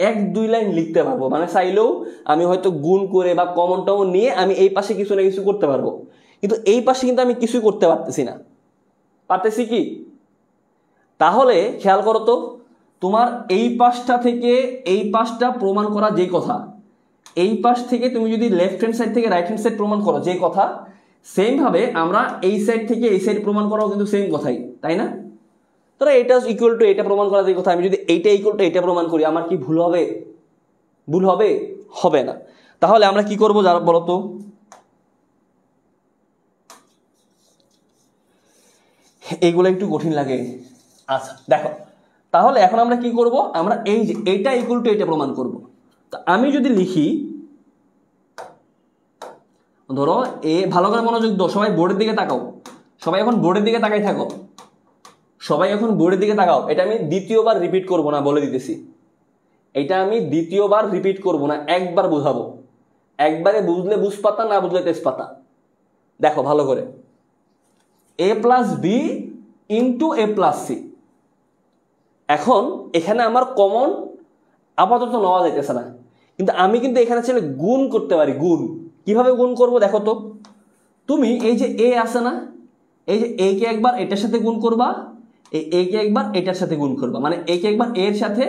1-2 লাইন লিখতে পারবো, মানে চাইলেও আমি হয়তো গুণ করে বা কমন টমন নিয়ে আমি এই পাশে কিছু না কিছু করতে পারবো, কিন্তু এই পাশে কিন্তু আমি কিছুই করতে পারতেছি না। পারতেছি কি? তাহলে খেয়াল করো তো, তোমার এই পাশটা থেকে এই পাশটা প্রমাণ করা যে কথা, এই পাশ থেকে তুমি যদি লেফট হ্যান্ড সাইড থেকে রাইট হ্যান্ড সাইড প্রমাণ করো যে কথা, সেম ভাবে আমরা এই সাইড থেকে এই সাইড প্রমাণ করাও কিন্তু সেম কথাই, তাই না? তাহলে এটা ইকুয়াল টু এটা প্রমাণ করা যে কথা, আমি যদি এইটা ইকুয়াল টু এটা প্রমাণ করি, আমার কি ভুল হবে? ভুল হবে? হবে না। তাহলে আমরা কি করবো যারা বলো তো, এইগুলো একটু কঠিন লাগে। আচ্ছা দেখো, তাহলে এখন আমরা কি করব, আমরা এই যে এইটা ইকুয়াল টু এটা প্রমাণ করব। তো আমি যদি লিখি, ধরো এ, ভালো করে মনোযোগ দাও, সবাই বোর্ডের দিকে তাকাও, সবাই এখন বোর্ডের দিকে তাকাই থাকো, সবাই এখন বোর্ডের দিকে তাকাও। এটা আমি দ্বিতীয়বার রিপিট করব না, বলে দিতেছি, এটা আমি দ্বিতীয়বার রিপিট করব না, একবার বুঝাবো। একবারে বুঝলে বুঝপাতা, না বুঝলে তেজপাতা। দেখো ভালো করে, a plus B into A plus C. এখন এখানে আমার কমন আপাতত নেওয়া যাইতেছে না, কিন্তু আমি কিন্তু এখানে ছেলে গুণ করতে পারি। গুণ কিভাবে গুণ করব দেখো তো, তুমি এই যে এ আছে না, এই যে এ কে একবার এটার সাথে গুণ করবা, এই এ কে একবার এটার সাথে গুণ করবা, মানে এ কে একবার এর সাথে,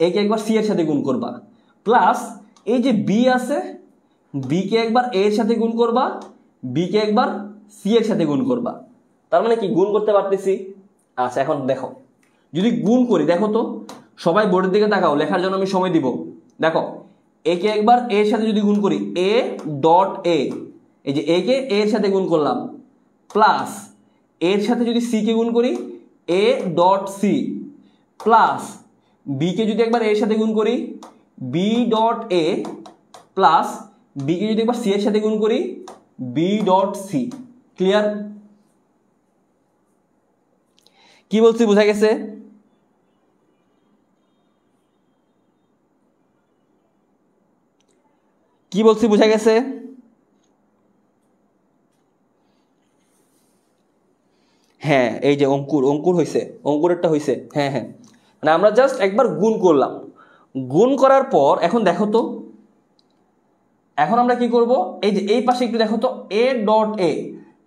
এ কে একবার সি এর সাথে গুণ করবা, প্লাস এই যে বি আছে, বি কে একবার এর সাথে গুণ করবা, বি কে একবার সি এর সাথে গুণ করবা। তার মানে কি গুণ করতে পারতেছি। আচ্ছা এখন দেখো, যদি গুণ করি, দেখো তো সবাই বোর্ডের দিকে তাকাও, লেখার জন্য আমি সময় দিব। দেখো এ কে একবার এর সাথে যদি গুণ করি, এ ডট এ, এই যে এ কে এর সাথে গুণ করলাম, প্লাস এর সাথে যদি সি কে গুণ করি, A dot C, plus B কে যদি একবার এর সাথে গুণ করি, B dot A, plus B কে যদি একবার সি এর সাথে গুণ করি, বি ডট সি। ক্লিয়ার? কি বলছি বোঝা গেছে? কি বলছি বোঝা গেছে? হ্যাঁ, এই যে অঙ্কুর হয়েছে, অঙ্কুরেরটা হয়েছে। হ্যাঁ হ্যাঁ, মানে আমরা জাস্ট একবার গুণ করলাম, গুণ করার পর এখন দেখো তো, এখন আমরা কি করব, এই যে এই পাশে একটু দেখো তো, এ ডট এ,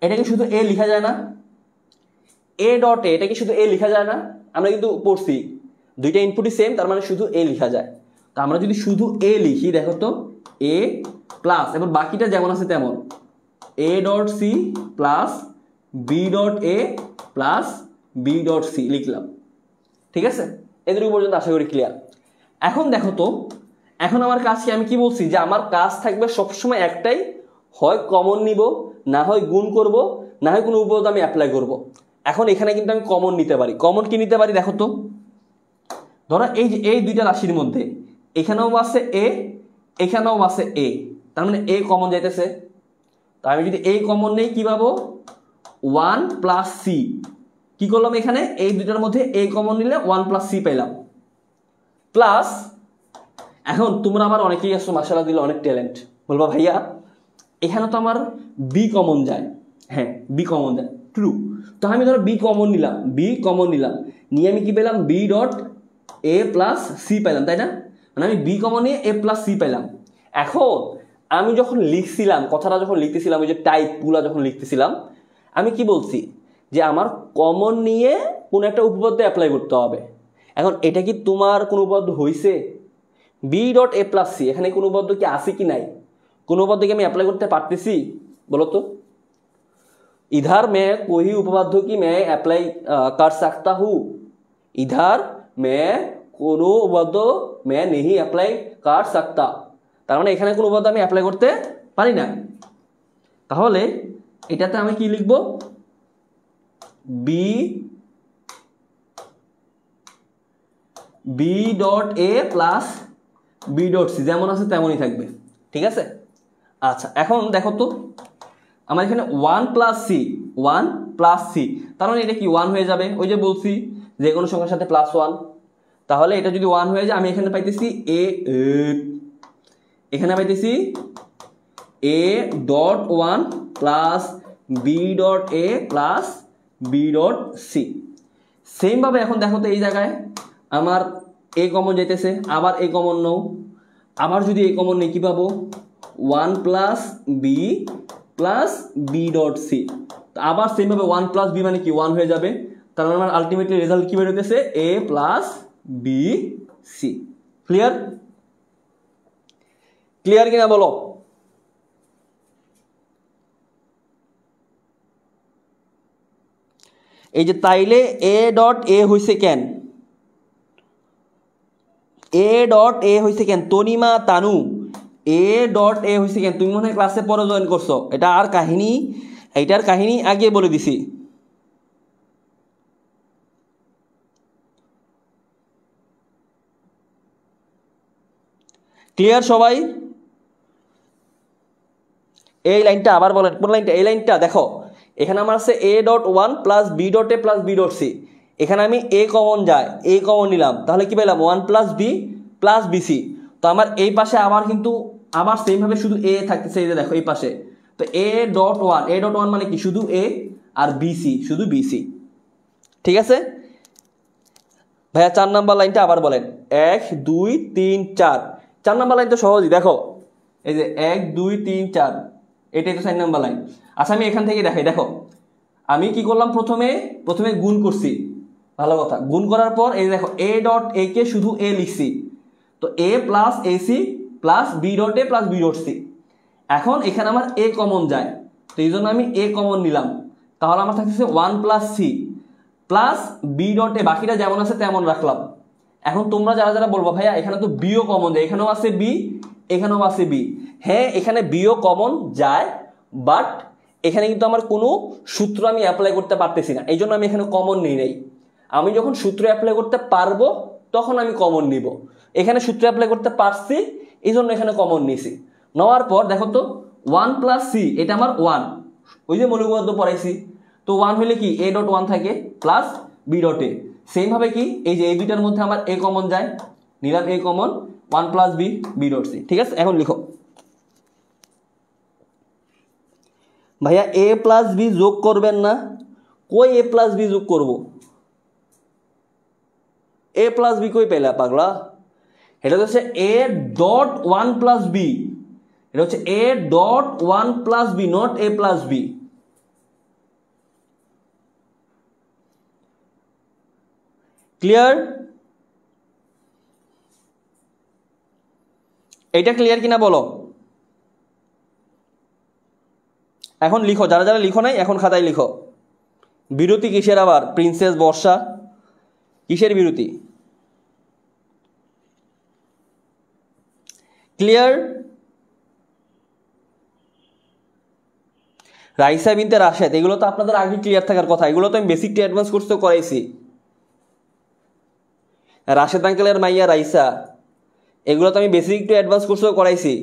এটাকে শুধু এ লেখা যায় না? এ ডট এ, এটা কি শুধু এ লেখা যায় না? আমরা কিন্তু পড়ছি দুইটা ইনপুটই সেম, তার মানে শুধু এ লেখা যায়। তো আমরা যদি শুধু এ লিখি, দেখো তো এ প্লাস, এবার বাকিটা যেমন আছে তেমন, A dot C plus B dot A plus B dot C লিখলাম। ঠিক আছে, এদের পর্যন্ত আশা করি ক্লিয়ার। এখন দেখো তো, এখন আমার কাজ কি, আমি কি বলছি যে আমার কাজ থাকবে সবসময় একটাই, হয় কমন নিব, না হয় গুণ করব, না হয় কোনো উপপাদ্য আমি অ্যাপ্লাই করব। এখন এখানে কিন্তু আমি কমন নিতে পারি। কমন কি নিতে পারি দেখো তো, ধরো এই যে এই দুইটা রাশির মধ্যে এখানেও আছে এ, এখানেও আছে এ, তার মানে এ কমন যাইতেছে। তো আমি যদি এই কমন নেই, কি পাবো, 1 প্লাস সি। কি করলাম, এখানে এই দুইটার মধ্যে এ কমন নিলে 1 প্লাস সি পেলাম, প্লাস এখন তোমরা আমার অনেকেই আসছো, মাশাআল্লাহ দিলে অনেক ট্যালেন্ট, বলবা ভাইয়া এখানে তো আমার বি কমন যায়। হ্যাঁ, বি কমন যায়, ট্রু। তো আমি ধরো বি কমন নিলাম, বি কমন নিলাম, নিয়ে আমি কি পেলাম, B dot A plus C পেলাম, তাই না? মানে আমি বি কমন নিয়ে এ প্লাস সি পেলাম। এখন আমি যখন লিখছিলাম, কথাটা যখন লিখতেছিলাম, ওই যে টাইপগুলো যখন লিখতেছিলাম, আমি কি বলছি যে আমার কমন নিয়ে কোনো একটা উপপাদ্য অ্যাপ্লাই করতে হবে। এখন এটা কি তোমার কোনো উপপাদ্য হয়েছে? B dot A plus C, এখানে কোনো উপপাদ্য কি আছে কি নাই? কোনো উপপাদ্য কি আমি অ্যাপ্লাই করতে পারতেছি বলো তো? इधर मैं कोई उपपाद्य की मैं अप्लाई कर सकता हूँ, इधर मैं কোনো উপপাদ্য मैं नहीं अप्लाई कर सकता। তার মানে এখানে কোনো উপপাদ্য আমি অ্যাপ্লাই করতে পারি না। তাহলে এটাতে আমি কি লিখব, B dot A plus B dot C, যেমন আছে তেমনই থাকবে। ঠিক আছে, আচ্ছা এখন দেখো তো, আমার এখানে 1 প্লাস সি, 1 প্লাস সি, তার মানে এটা কি 1 হয়ে যাবে। ওই যে বলছি যে কোনো সংখ্যার সাথে প্লাস 1, তাহলে এটা যদি 1 হয়ে যায়, আমি এখানে পাইতেছি এখানে পাইতেছি A dot 1 plus B dot A plus B dot C. সেমভাবে এখন দেখো তো এই জায়গায় আমার এ কমন যেতেছে, আবার এ কমন নাও, আবার যদি এ কমন নেই কি পাবো, 1 plus B plus B dot C. আবার সেমভাবে 1 প্লাস বি মানে কি 1 হয়ে যাবে, তার মানে আমার আলটিমেটলি রেজাল্ট কি বেরোতেছে, A plus B C. Clear? Clear কিনা বলো? এই যে তাইলে এ ডট এ হইছে কেন, এ ডট এ হইছে কেন Tanima Tanu, A dot A হইছে কেন? তুমি মনে হয় ক্লাসে পরে জয়েন করছো, এটা আর কাহিনী, এইটার কাহিনী আগে বলে দিছি। ক্লিয়ার সবাই? এই লাইনটা আবার বলেন, কোন লাইনটা? এই লাইনটা দেখো, এখানে আমার আছে A dot one plus B dot A plus B dot C, এখানে আমি এ কমন যায়, এ কমন নিলাম, তাহলে কি পেলাম 1 প্লাস বি প্লাস বিসি। তো আমার এই পাশে আবার কিন্তু আবার সেমভাবে শুধু এ থাকতেছে, এই যে দেখো এই পাশে, তো A dot one, A dot one মানে কি শুধু এ, আর বিসি শুধু বিসি। ঠিক আছে ভাইয়া? 4 নাম্বার লাইনটা আবার বলেন, 1 2 3 4। 4 নাম্বার লাইন তো সহজই, দেখো এই যে 1 2 3 4, এটাই তো 4 নাম্বার লাইন। আচ্ছা আমি এখান থেকে দেখাই, দেখো আমি কি করলাম, প্রথমে গুণ করছি, ভালো কথা, গুণ করার পর এই দেখো এ ডট এ কে শুধু এ লিখছি, তো A plus AC plus B dot A plus B dot C. এখন এখানে আমার এ কমন যায়, তো এই জন্য আমি এ কমন নিলাম, তাহলে আমার থাকতেছে 1 plus C plus B dot A, বাকিটা যেমন আছে তেমন রাখলাম। এখন তোমরা যারা যারা বলবো ভাইয়া এখানে তো বিও কমন যায়, এখানেও আছে বি এখানেও আছে বি, হ্যাঁ এখানে বিও কমন যায়, বাট এখানে কিন্তু আমার কোনো সূত্র আমি অ্যাপ্লাই করতে পারতেছি না, এই জন্য আমি এখানে কমন নিই নাই। আমি যখন সূত্র অ্যাপ্লাই করতে পারবো তখন আমি কমন নিব, এখানে সূত্র অ্যাপ্লাই করতে পারছি এই জন্য এখানে কমন নিছি। নেওয়ার পর দেখো তো 1 প্লাস সি, এটা আমার 1, ওই যে মৌলিক পড়াইছি, তো 1 হলে কি এ ডট 1 থাকে plus B dot A. Same ভাবে কি এই যে এই দুইটার মধ্যে আমার এ কমন যায়, নিলাম A common, 1 plus B B dot C. ঠিক আছে, এখন লিখো ভাইয়া এ প্লাস বি যোগ করবেন না, কই এ প্লাস বি যোগ করব, এ প্লাস বি কই পেলা পাগলা? এটা হচ্ছে এ ডট 1 প্লাস বি, এটা হচ্ছে A dot 1 plus B, not A plus B. Clear? এটা ক্লিয়ার কিনা বলো? এখন লিখো, যারা যারা লিখো নাই এখন খাতায় লিখো। বিরতি কিসের আবার? প্রিন্সেস বর্ষা, কিসের বিরতি? ক্লিয়ার? রাইসা বিনতে রাশেদ, এগুলো তো আপনাদের আগে ক্লিয়ার থাকার কথা, এগুলো তো আমি বেসিক টু অ্যাডভান্স কোর্সে করাইছি। রাশেদ আঙ্কেলের মাইয়া রাইসা, এগুলো তো আমি বেসিক টু অ্যাডভান্স কোর্সেও করাইছি।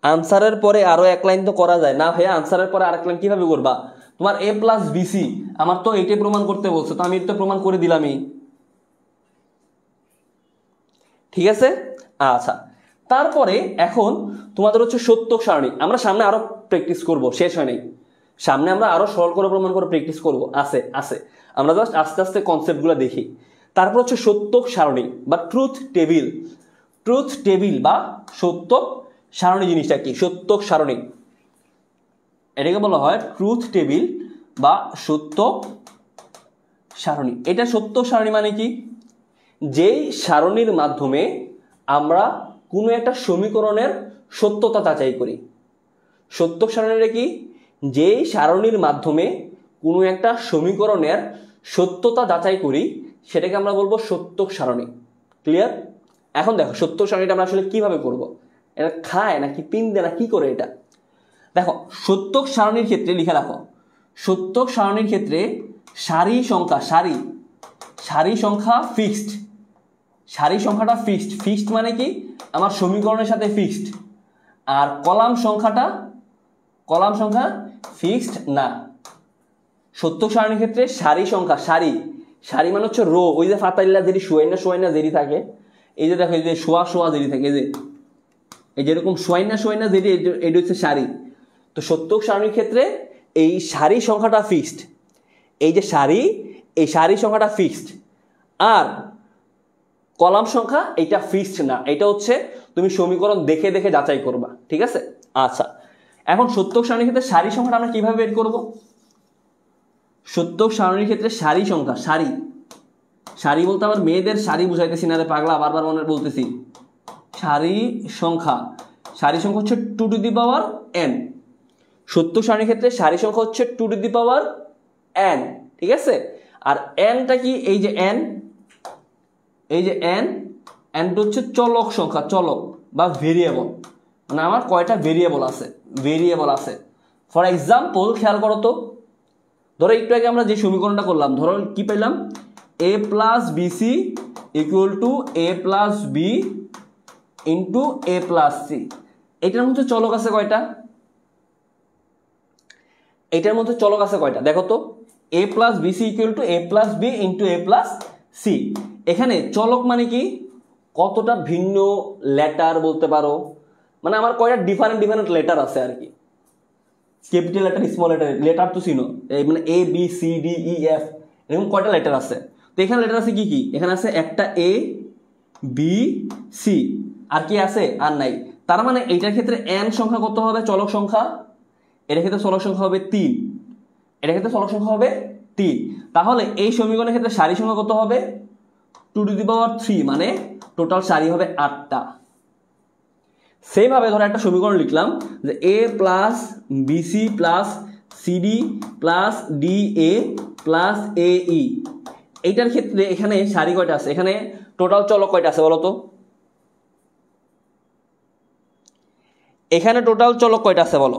আনসারের পরে আরো এক লাইন তো করা যায় না ভাইয়া? আনসারের পরে আরেক লাইন কিভাবে করবা? তোমার এ প্লাস বিসি, আমার তো এইটাই প্রমাণ করতে বলছো, তো আমি তো প্রমাণ করে দিলামই। ঠিক আছে, আচ্ছা তারপরে এখন তোমাদের হচ্ছে সত্যক সারণী, আমরা সামনে আরো প্র্যাকটিস করব, শেষ হয় নাই, সামনে আমরা আরো সরল করে প্রমাণ করে প্র্যাকটিস করব, আছে আছে, আমরা জাস্ট আস্তে আস্তে কনসেপ্টগুলো দেখি। তারপর হচ্ছে সত্যক সারণী বা ট্রুথ টেবিল। ট্রুথ টেবিল বা সত্যক সারণী জিনিসটা কি? সত্যক সারণী, এটাকে বলা হয় ট্রুথ টেবিল বা সত্যক সারণী। এটা সত্যক সারণী মানে কি? যেই সারণীর মাধ্যমে আমরা কোনো একটা সমীকরণের সত্যতা যাচাই করি। সত্যক সারণীটা কি? যেই সারণীর মাধ্যমে কোনো একটা সমীকরণের সত্যতা যাচাই করি সেটাকে আমরা বলবো সত্যক সারণী। ক্লিয়ার? এখন দেখো সত্যক সারণীটা আমরা আসলে কিভাবে করব, এটা খায় নাকি পিন দেয় না কি করে এটা? দেখো সত্যক সারণীর ক্ষেত্রে লিখে রাখো, সত্যক সারণীর ক্ষেত্রে সারি সংখ্যা, সারি সংখ্যা ফিক্সড, সারি সংখ্যাটা ফিক্সড, ফিক্সড মানে কি আমার সমীকরণের সাথে ফিক্সড, আর কলাম সংখ্যা ফিক্সড না। সত্যক সারণীর ক্ষেত্রে সারি সংখ্যা, সারি মানে হচ্ছে রো, ওই যে ফাতাইল্লা যেটি শোয়াইনা জেরি থাকে, এই যে দেখো এই যে শোয়া জেরি থাকে, এই যে এই যেরকম সোয়াইনা সোয়াইনা যেটি এটা হচ্ছে সারি। তো সত্যক সারণীর ক্ষেত্রে এই সারি সংখ্যাটা ফিক্সড, এই যে সারি, এই সারি সংখ্যাটা ফিক্সড, আর কলাম সংখ্যা এটা ফিক্সড না, এটা হচ্ছে তুমি সমীকরণ দেখে দেখে যাচাই করবা, ঠিক আছে। আচ্ছা, এখন সত্যক সারণীর ক্ষেত্রে সারি সংখ্যাটা আমরা কিভাবে বের করব? সত্যক সারণীর ক্ষেত্রে সারি সংখ্যা, সারি সারি বলতে আমার মেয়েদের সারি বুঝাইতেছি না রে পাগলা, বারবার মনে বলতেছি। সারি সংখ্যা, সারি সংখ্যা হচ্ছে 2 টু দি পাওয়ার n। সত্যক সারণীর ক্ষেত্রে সারি সংখ্যা হচ্ছে 2 টু দি পাওয়ার n, ঠিক আছে। আর nটা কি? এই যে n, এই যে n, nটা হচ্ছে চলক সংখ্যা, চলক বা ভেরিয়েবল, মানে আমার কয়টা ভেরিয়েবল আছে, ভেরিয়েবল আছে। ফর এক্সাম্পল খেয়াল করো তো, ধরো একটু আগে আমরা যে সমীকরণটা করলাম, ধরো কি পেলাম, a plus BC equal to a plus B into a plus C. এটার মধ্যে চলক আছে কয়টা? এটার মধ্যে চলক আছে কয়টা দেখো তো, a plus BC equal to a plus B into a plus C. এখানে চলক মানে কি? কতটা ভিন্ন লেটার বলতে পারো, মানে আমার কয়টা ডিফারেন্ট ডিফারেন্ট লেটার আছে আর কি। Capital letter, small letter, letter তো চিনো, মানে A B C D E F, এরকম কয়টা লেটার আছে। তো এখানে লেটার আছে কি কি? এখানে আছে একটা এ বি সি, আর কি আছে? আর নাই। তার মানে এইটার ক্ষেত্রে n সংখ্যা কত হবে? চলক সংখ্যা। এটার ক্ষেত্রে চলক সংখ্যা হবে 3, এটার ক্ষেত্রে চলক সংখ্যা হবে 3। তাহলে এই সমীকরণের ক্ষেত্রে সারি সংখ্যা কত হবে? 2 টু দি পাওয়ার 3, মানে টোটাল সারি হবে 8টা। সেম ভাবে ধরো একটা সমীকরণ লিখলাম যে a plus BC plus CD plus D A plus A E. এইটার ক্ষেত্রে এখানে সারি কয়টা আছে? এখানে টোটাল চলক কয়টা আছে বলো তো? এখানে টোটাল চলক কয়টা আছে বলো?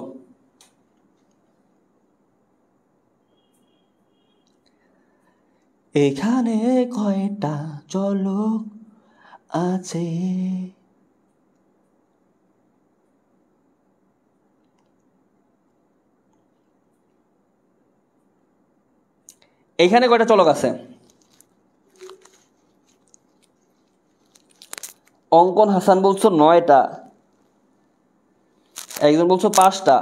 এখানে কয়টা চলক আছে? এখানে কয়টা চলক আছে? অঙ্কন হাসান বলছো 9টা, একজন বলছো 5টা,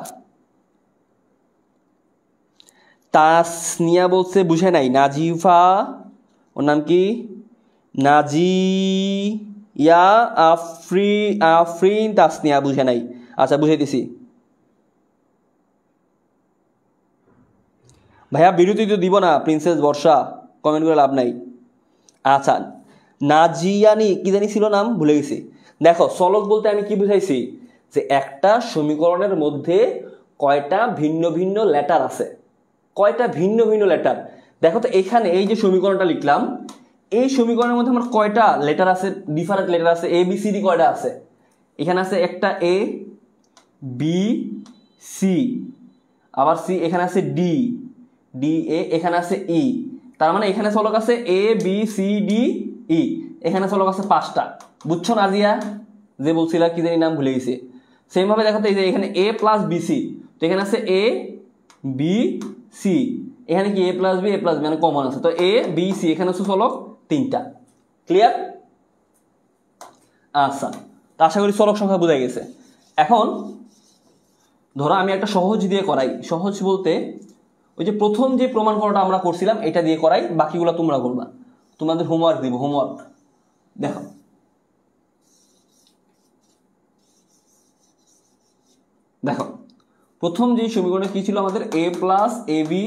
তাসনিয়া বলছে বুঝে নাই, নাজিফা, ওর নাম কি, নাজিয়া আফরিন তাসনিয়া বুঝে নাই। আচ্ছা বুঝে দিছি ভাইয়া, বিরতি তো দিব না, প্রিন্সেস বর্ষা কমেন্ট করে লাভ নাই। আচ্ছা, নাজিয়ানি কি জানি ছিল নাম, ভুলে গেছি। দেখো চলক বলতে আমি কি বুঝাইছি, যে একটা সমীকরণের মধ্যে কয়টা ভিন্ন ভিন্ন লেটার আছে, কয়টা ভিন্ন ভিন্ন লেটার। দেখো তো এখানে এই যে সমীকরণটা লিখলাম, এই সমীকরণের মধ্যে আমার কয়টা লেটার আছে, ডিফারেন্ট লেটার আছে, এ বি সি ডি কয়টা আছে? এখানে আছে একটা এ বি সি, আবার সি, এখানে আছে ডি ডি এ, এখানে আছে ই। তার মানে এখানে চলক আছে এ বি সি ডি ই, এখানে চলক আছে 5টা। বুঝছো নাজিয়া? যে বলছিলা কি জানি নাম ভুলে গেছি। সেম ভাবে দেখো তো এই যে এখানে এ প্লাস বি সি, তো এখানে আছে এ বি সি, এখানে কি এ প্লাস বি মানে কমন আছে, তো এ বি সি, এখানে হচ্ছে চলক 3টা। ক্লিয়ার? আচ্ছা, তো আশা করি চলক সংখ্যা বোঝা গেছে। এখন ধরো আমি একটা সহজ দিয়ে করাই, সহজ বলতে ওই যে প্রথম যে প্রমাণ করাটা আমরা করছিলাম এটা দিয়ে করাই, বাকিগুলো তোমরা করবা, তোমাদের হোমওয়ার্ক দিব, হোমওয়ার্ক। দেখো দেখো প্রথম যে সমীকরণে কি ছিল আমাদের, a plus A B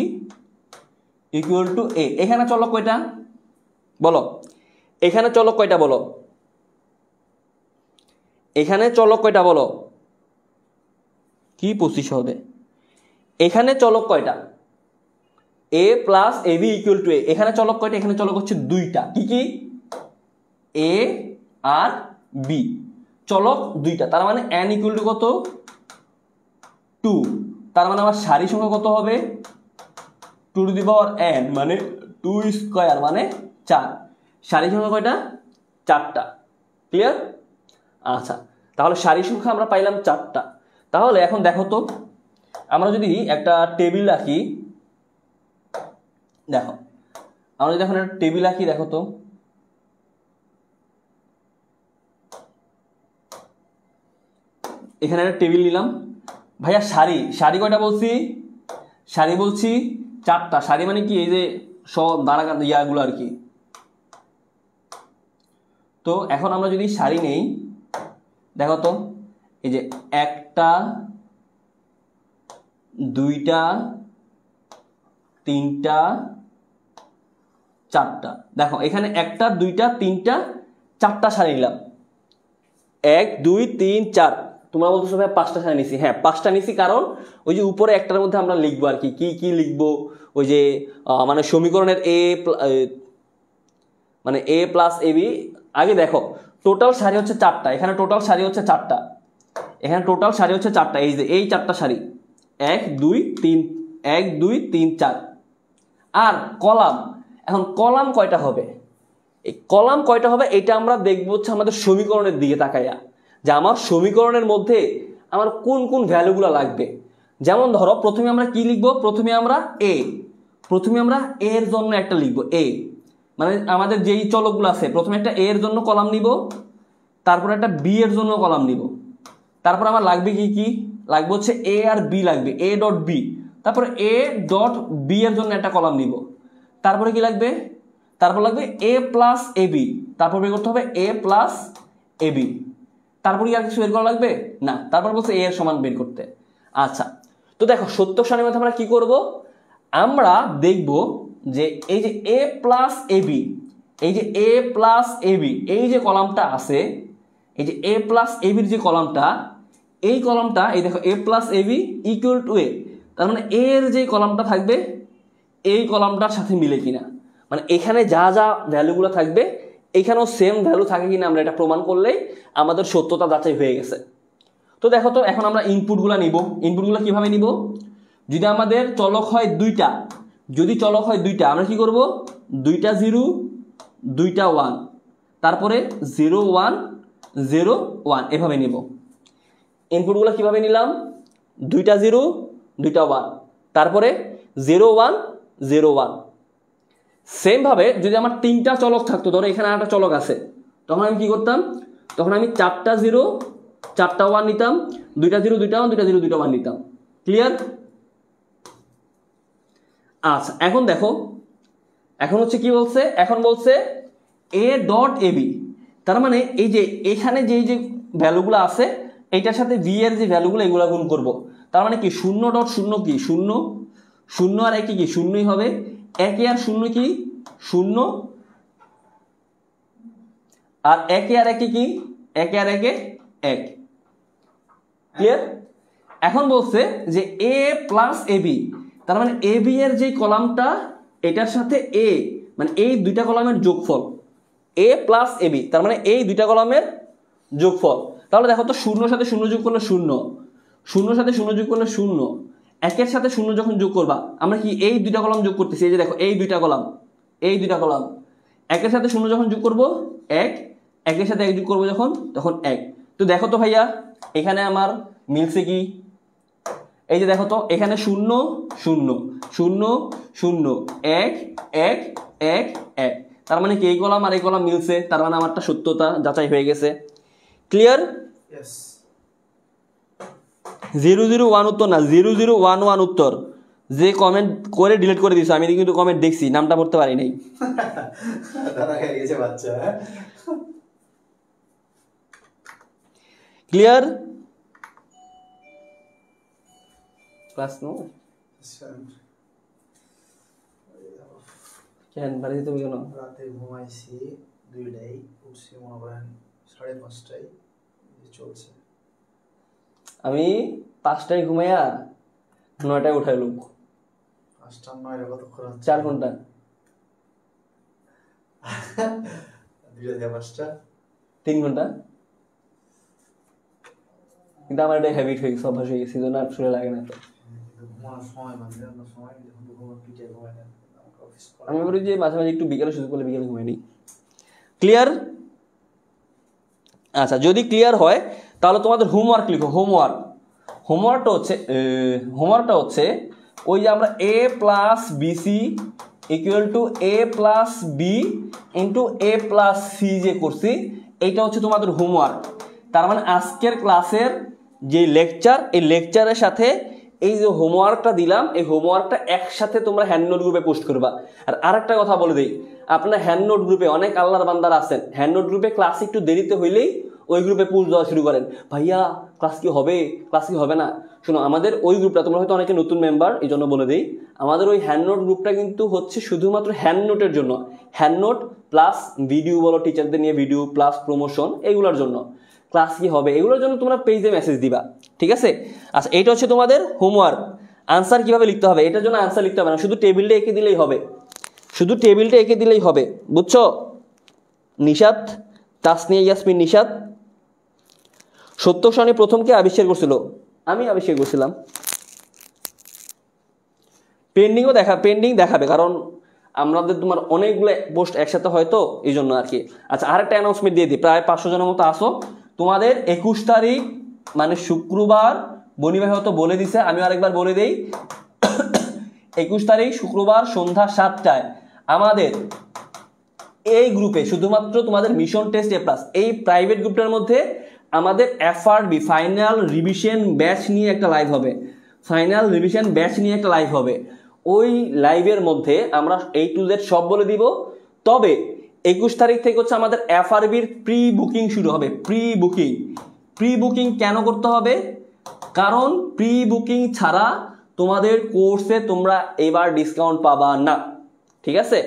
equal to A. এখানে চলক কয়টা বলো? এখানে চলক কয়টা বলো? এখানে চলক কয়টা বলো? কি 25 হবে? এখানে চলক কয়টা? a plus A B equal to A. এখানে চলক কয়টা? এখানে চলক হচ্ছে 2টা। কি কি? a আর b, চলক 2টা। তার মানে n ইকুয়াল টু কত? 2। তার মানে আমার সারি সংখ্যা কত হবে? 2 টু দি পাওয়ার n, মানে 2 স্কয়ার, মানে 4। সারি সংখ্যা কয়টা? 4টা। ক্লিয়ার? আচ্ছা, তাহলে সারি সংখ্যা আমরা পাইলাম 4টা। তাহলে এখন দেখো তো, আমরা যদি একটা টেবিল রাখি, দেখো আমরা যদি এখন একটা টেবিল রাখি, দেখো তো এখানে একটা টেবিল নিলাম। ভাইয়া সারি, সারি কয়টা বলছি? সারি বলছি 4টা। সারি মানে কি এই যে সব দাঁড়া ইয়াগুলো আর কি। তো এখন আমরা যদি সারি নেই, দেখো তো এই যে 1টা 2টা 3টা 4টা। দেখো এখানে 1টা 2টা 3টা 4টা সারি নিলাম। 1 2 3 4। তোমরা বলতেছো ভাই 5টা সারি নিছি। হ্যাঁ 5টা নিছি, কারণ ওই যে উপরে একটার মধ্যে আমরা লিখবো আর কি। কি কি লিখবো? ওই যে মানে সমীকরণের মানে a প্লাস ab। আগে দেখো টোটাল সারি হচ্ছে 4টা, এখানে টোটাল সারি হচ্ছে 4টা, এখানে টোটাল সারি হচ্ছে 4টা। এই যে এই 4টা সারি 1 2 3 1 2 3 4। আর কলাম, এখন কলাম কয়টা হবে? এই কলাম কয়টা হবে এটা আমরা দেখবো হচ্ছে আমাদের সমীকরণের দিকে তাকাইয়া, যে আমার সমীকরণের মধ্যে আমার কোন কোন ভ্যালুগুলো লাগবে। যেমন ধরো প্রথমে আমরা কি লিখবো? প্রথমে আমরা a এর জন্য একটা লিখবো। a মানে আমাদের যেই চলকগুলো আছে, প্রথমে একটা a এর জন্য কলাম নিব, তারপর একটা b এর জন্য কলাম নিব, তারপর আমার লাগবে কি কি লাগবে হচ্ছে a আর b লাগবে, a ডট b। তারপরে a ডট b এর জন্য একটা কলাম নিব, তারপরে কি লাগবে? তারপর লাগবে a প্লাস ab, তারপর বের করতে হবে a প্লাস ab। তারপর কি আর কিছু বের করা লাগবে না? তারপর বলছে a এর সমান বের করতে। আচ্ছা, তো দেখো সত্য সারণীর মধ্যে আমরা কি করব? আমরা দেখব যে এই যে a প্লাস ab, এই যে a প্লাস ab এই যে কলামটা আছে, এই যে a প্লাস ab এর যে কলামটা, এই কলামটা এই দেখো a plus ab equal to a, তার মানে a এর যে কলামটা থাকবে এই কলামটার সাথে মিলে কিনা, মানে এখানে যা যা ভ্যালুগুলো থাকবে এখানেও সেম ভ্যালু থাকে কিনা আমরা এটা প্রমাণ করলেই আমাদের সত্যতা যাচাই হয়ে গেছে। তো দেখো তো এখন আমরা ইনপুটগুলো নিব। ইনপুটগুলো কিভাবে নিব? যদি আমাদের চলক হয় 2টা, যদি চলক হয় 2টা আমরা কি করব? 2টা 0 2টা 1, তারপরে 0 1 0 1 এভাবে নিব। ইনপুটগুলো কিভাবে নিলাম? 2টা 0 2টা 1, তারপরে 0 1 0 1। সেম ভাবে যদি আমার 3টা চলক থাকতো, ধরো এখানে একটা চলক আছে, তখন আমি কি করতাম? তখন আমি 4টা 0 4টা 1 নিতাম, 2টা 0 2টা 1 2টা 0 2টা 1 নিতাম। ক্লিয়ার? আচ্ছা এখন দেখো, এখন হচ্ছে কি বলছে? এখন বলছে a ডট ab, তার মানে এই যে এখানে যে যে ভ্যালুগুলো আছে এইটার সাথে b এর যে ভ্যালুগুলো এগুলো গুণ করব। তার মানে কি 0 ডট 0 কি 0 0 আর 1 কি 0ই হবে, 1 আর 0 কি 0, আর 1 আর 1 কি 1 আর 1 1। ক্লিয়ার? এখন বলছে যে a প্লাস ab, তার মানে ab এর যে কলামটা এটার সাথে a, মানে এই দুইটা কলামের যোগফল a প্লাস ab, তার মানে এই দুইটা কলামের যোগফল। তাহলে দেখো তো 0 সাথে 0 যোগ করলে 0, 0 সাথে 0 যোগ করলে 0, 1 এর সাথে 0 যখন যোগ করবা আমরা কি এই দুইটা কলাম যোগ করতেছি। এই যে দেখো এই দুইটা কলাম, এই দুইটা কলাম, 1 এর সাথে 0 যখন যোগ করব 1, 1 এর সাথে 1 যোগ করব যখন তখন 1। তো দেখো তো ভাইয়া এখানে আমার মিলছে কি? এই যে দেখো তো এখানে 0 0 0 0 1 1 1 1, তার মানে কি এই কলাম আর এই কলাম মিলছে, তার মানে আমারটা সত্যতা যাচাই হয়ে গেছে। ক্লিয়ার? यस। 0 0 1 উত্তর না, 0 0 1 1 উত্তর। যে কমেন্ট করে ডিলিট করে দিছো, আমি কিন্তু কমেন্ট দেখছি, নামটা পড়তে পারি নাই। ধরা হয়ে গেছে বাচ্চা। ক্লিয়ার? ক্লাস নো কেন বাড়ি যেতে হবে কেন? রাতে ঘুমাইছি 2টায়, উঠছি মনে করেন 5:30টায়, চলছে। আমি 5টায় ঘুমাইয়া 9টায় উঠাই লোক। 5টা 9টা কতক্ষণ হচ্ছে? 4 ঘন্টা। 2টা থেকে 5টা 3 ঘন্টা। কিন্তু আমার এটা হ্যাবিট হয়ে গেছে, অভ্যাস হয়ে গেছে, জন্য আর শুলে লাগে না তো। ঘুমানোর সময় মানে অন্য সময় ঘুমানোর পিঠে ঘুমাই না, অফিস করা। আমি বলি যে মাঝে মাঝে একটু বিকেলে সুযোগ করলে বিকেলে ঘুমাই নিই। ক্লিয়ার? আচ্ছা যদি ক্লিয়ার হয় তাহলে তোমাদের হোমওয়ার্ক লিখো। হোমওয়ার্কটা হচ্ছে ওই যে আমরা a plus BC equal to a plus B into a plus C যে করছি, এইটা হচ্ছে তোমাদের হোমওয়ার্ক। তার মানে আজকের ক্লাসের যে লেকচার, এই লেকচারের সাথে এই যে হোমওয়ার্কটা দিলাম, এই হোমওয়ার্কটা একসাথে তোমরা হ্যান্ড নোট গ্রুপে পোস্ট করবা। আর আরেকটা কথা বলে দিই, আপনার হ্যান্ড নোট গ্রুপে অনেক আল্লাহর বান্দারা আছেন, হ্যান্ড নোট গ্রুপে ক্লাস একটু দেরিতে হইলেই ওই গ্রুপে পোস্ট দেওয়া শুরু করেন, ভাইয়া ক্লাস কি হবে, ক্লাস কি হবে না। শোনো, আমাদের ওই গ্রুপটা, তোমরা হয়তো অনেকে নতুন মেম্বার, এই জন্য বলে দিই, আমাদের ওই হ্যান্ড নোট গ্রুপটা কিন্তু হচ্ছে শুধুমাত্র হ্যান্ড নোটের জন্য। হ্যান্ড নোট প্লাস ভিডিও বলো, টিচারদের নিয়ে ভিডিও প্লাস প্রমোশন, এগুলোর জন্য। ক্লাস কি হবে এগুলোর জন্য তোমরা পেজে মেসেজ দিবা, ঠিক আছে। আচ্ছা, এইটা হচ্ছে তোমাদের হোমওয়ার্ক। আনসার কিভাবে লিখতে হবে, এটার জন্য আনসার লিখতে হবে না, শুধু টেবিলটা এঁকে দিলেই হবে, শুধু টেবিলটা এঁকে দিলেই হবে, বুঝছো। নিশাত, তাসনিয়া ইয়াসমিন নিশাত। সত্য সারণী প্রথম কে আবিষ্কার করছিল? আমি আবিষ্কার করছিলাম। পেন্ডিং দেখাবে, কারণ আমাদের তোমার অনেকগুলো পোস্ট একসাথে হয় তো, এই জন্য আর কি। আচ্ছা, আরেকটা অ্যানাউন্সমেন্ট দিয়ে দিই, প্রায় 500 জনের মতো আসো। তোমাদের 21 তারিখ মানে শুক্রবার, বনি ভাই হয়তো বলে দিছে, আমি আরেকবার বলে দেই, 21 তারিখ শুক্রবার সন্ধ্যা 7টায় আমাদের এই গ্রুপে শুধুমাত্র তোমাদের মিশন টেস্ট এ প্লাস, এই প্রাইভেট গ্রুপটার মধ্যে আমাদের এফআরবি ফাইনাল রিভিশন ব্যাচ নিয়ে একটা লাইভ হবে। ফাইনাল রিভিশন ব্যাচ নিয়ে একটা লাইভ হবে। ওই লাইভের মধ্যে আমরা এই টু জেড সব বলে দিব। তবে 21 তারিখ থেকে হচ্ছে আমাদের এফআরবির প্রি বুকিং শুরু হবে। প্রি বুকিং কেন করতে হবে? কারণ প্রি বুকিং ছাড়া তোমাদের কোর্সে তোমরা এবার ডিসকাউন্ট পাবা না, ঠিক আছে।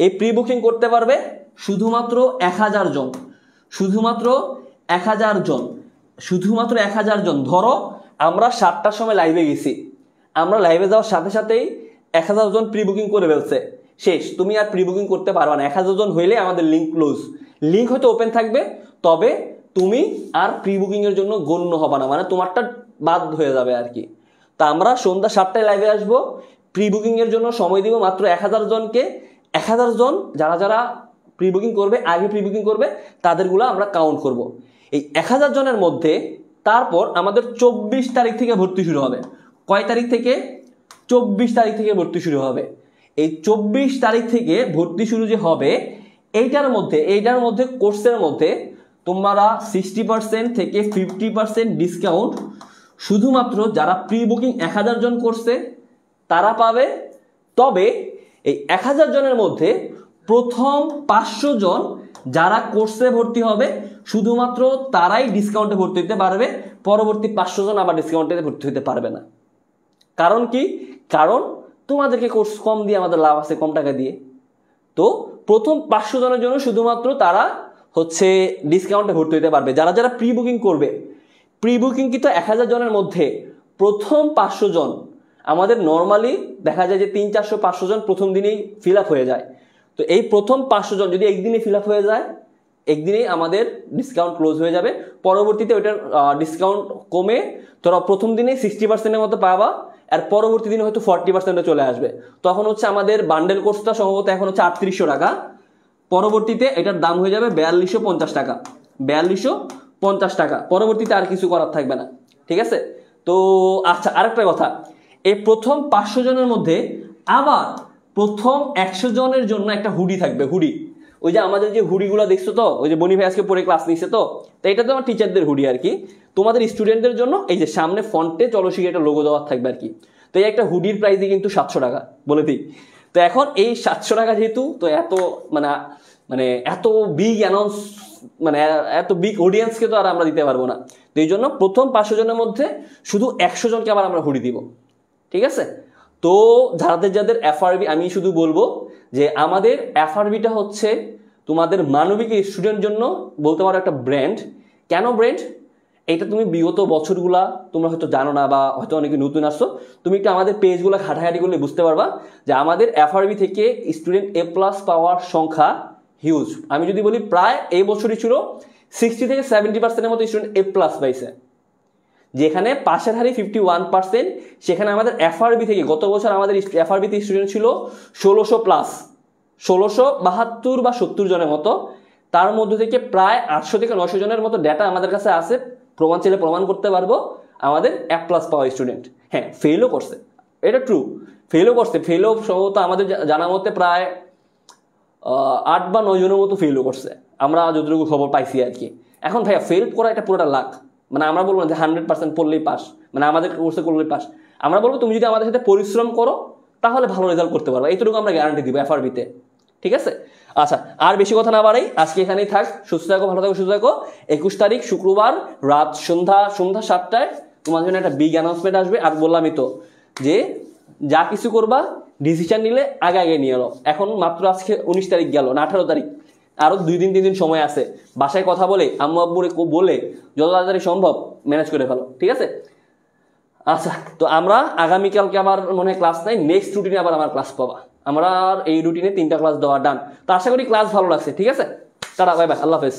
এই প্রি বুকিং করতে পারবে শুধুমাত্র 1000 জন, শুধুমাত্র 1000 জন, শুধুমাত্র 1000 জন। ধরো আমরা 7টার সময় লাইভে গেছি, আমরা লাইভে যাওয়ার সাথে সাথেই 1000 জন প্রি বুকিং করে ফেলছে, শেষ। তুমি আর প্রি বুকিং করতে পারবা না। 1000 জন হইলে আমাদের লিঙ্ক ক্লোজ। লিঙ্ক হয়তো ওপেন থাকবে, তবে তুমি আর প্রি বুকিং এর জন্য গণ্য হবে না, মানে তোমারটা বাদ হয়ে যাবে আর কি। তা আমরা সন্ধ্যা 7টায় লাইভে আসবো, প্রি বুকিং এর জন্য সময় দিব মাত্র 1000 জনকে। 1000 জন যারা যারা প্রি বুকিং করবে, আগে প্রি বুকিং করবে, তাদেরগুলো আমরা কাউন্ট করব। এই 1000 জনের মধ্যে তারপর আমাদের 24 তারিখ থেকে ভর্তি শুরু হবে। কয় তারিখ থেকে? 24 তারিখ থেকে ভর্তি শুরু হবে। এই 24 তারিখ থেকে ভর্তি শুরু যে হবে, এইটার মধ্যে কোর্সের মধ্যে তোমরা 60% থেকে 50% ডিসকাউন্ট শুধুমাত্র যারা প্রি বুকিং 1000 জন করছে তারা পাবে। তবে এই 1000 জনের মধ্যে প্রথম 500 জন যারা কোর্সে ভর্তি হবে শুধুমাত্র তারাই ডিসকাউন্টে ভর্তি হতে পারবে। পরবর্তী 500 জন আবার ডিসকাউন্টে ভর্তি হতে পারবে না। কারণ কি? কারণ তোমাদেরকে কোর্স কম দিয়ে আমাদের লাভ আছে, কম টাকা দিয়ে। তো প্রথম 500 জনের জন্য শুধুমাত্র তারা হচ্ছে ডিসকাউন্টে ভর্তি হতে পারবে, যারা যারা প্রি বুকিং করবে। প্রি বুকিং কিন্তু 1000 জনের মধ্যে প্রথম 500 জন, আমাদের নর্মালি দেখা যায় যে 300-400 জন প্রথম দিনেই ফিল আপ হয়ে যায়। তো এই প্রথম 500 জন যদি একদিনে ফিল আপ হয়ে যায়, একদিনেই আমাদের ডিসকাউন্ট ক্লোজ হয়ে যাবে। পরবর্তীতে ওইটার ডিসকাউন্ট কমে তোরা প্রথম দিনে 60%-এর মতো পাবা, আর পরবর্তী দিনে হয়তো 40%-এ চলে আসবে। তখন হচ্ছে আমাদের বান্ডেল কোর্সটা সম্ভবত এখন হচ্ছে 3800 টাকা, পরবর্তীতে এটার দাম হয়ে যাবে 4250 টাকা। 4250 টাকা, পরবর্তীতে আর কিছু করার থাকবে না, ঠিক আছে। তো আচ্ছা, আরেকটা কথা, এই প্রথম 500 জনের মধ্যে আবার প্রথম 100 জনের জন্য একটা হুডি থাকবে। হুডি, ওই যে আমাদের যে হুডিগুলো দেখছো তো, ওই যে বনি ভাই আজকে পরে ক্লাস নিচ্ছে তো, এটা তো আমার টিচারদের হুডি আর কি। তোমাদের স্টুডেন্টদের জন্য এই যে সামনে ফন্টে চলো শিখে একটা লোগো দেওয়া থাকবে আর কি। তো এই একটা হুডির প্রাইসই কিন্তু 700 টাকা বলে দিই। তো এখন এই 700 টাকা যেহেতু, তো এত মানে এত বিগ অ্যানাউন্স, মানে এত বিগ অডিয়েন্সকে তো আর আমরা দিতে পারবো না। তো এই জন্য প্রথম 500 জনের মধ্যে শুধু 100 জনকে আবার আমরা হুডি দিব, ঠিক আছে। তো যাদের এফআরবি, আমি শুধু বলবো যে আমাদের এফআরবিটা হচ্ছে তোমাদের মানবিক স্টুডেন্ট জন্য বলতে পারো একটা ব্র্যান্ড। কেন ব্র্যান্ড? এটা তুমি বিগত বছরগুলা তোমরা হয়তো জানো না, বা হয়তো অনেকে নতুন আসছো, তুমি একটু আমাদের পেজগুলো ঘাটাঘাটি করলে বুঝতে পারবা যে আমাদের এফআরবি থেকে স্টুডেন্ট এ প্লাস পাওয়ার সংখ্যা হিউজ। আমি যদি বলি প্রায় এই বছরই ছিল 60 থেকে 70%-এর মতো স্টুডেন্ট এ প্লাস পাইছে, যেখানে পাশের হারে 51%। সেখানে আমাদের এফআরবি থেকে গত বছর আমাদের এফআরবিতে স্টুডেন্ট ছিল 1600 প্লাস, 1672 বা 70 জনের মতো। তার মধ্যে থেকে প্রায় 800 থেকে 900 জনের মতো ডেটা আমাদের কাছে আছে, প্রমাণ চাইলে প্রমাণ করতে পারবো আমাদের এ প্লাস পাওয়া স্টুডেন্ট। হ্যাঁ, ফেলও করছে, এটা ট্রু, ফেলও করছে। ফেলও সম্ভবত আমাদের জানা মতে প্রায় 8 বা 9 জনের মতো ফেলও করছে, আমরা যতটুকু খবর পাইছি আর কি। এখন ভাইয়া ফেল করা এটা পুরোটা লাক, মানে আমরা বলবো না যে 100% পড়লেই পাস, মানে আমাদের কোর্সে করলেই পাস। আমরা বলবো তুমি যদি আমাদের সাথে পরিশ্রম করো তাহলে ভালো রেজাল্ট করতে পারবে, এইটুকু আমরা গ্যারান্টি দিব এফআরবিতে। ঠিক আছে, আচ্ছা আর বেশি কথা না বাড়াই, আজকে এখানেই থাক। সুস্থ থাকো, ভালো থাকো, সুস্থ থাকো। 21 তারিখ শুক্রবার রাত সন্ধ্যা 7টায় তোমার জন্য একটা বিগ অ্যানাউন্সমেন্ট আসবে। আর বললামই তো যে যা কিছু করবা ডিসিশন নিলে আগে আগে নিয়ে এলো। এখন মাত্র আজকে 19 তারিখ গেল না 18 তারিখ, আরো 2 দিন 3 দিন সময় আছে। বাসায় কথা বলে আম্মু আব্বুরে বলে যত তাড়াতাড়ি সম্ভব ম্যানেজ করে ফেলো, ঠিক আছে? আচ্ছা, তো আমরা আগামীকালকে আবার মনে হয় ক্লাস নাই, নেক্সট রুটিনে আবার আমার ক্লাস পাবা। আমরা আর এই রুটিনে 3টা ক্লাস দেওয়া ডান। তো আশা করি ক্লাস ভালো লাগছে, ঠিক আছে? টাটা, বাই বাই, আল্লাহ হাফেজ।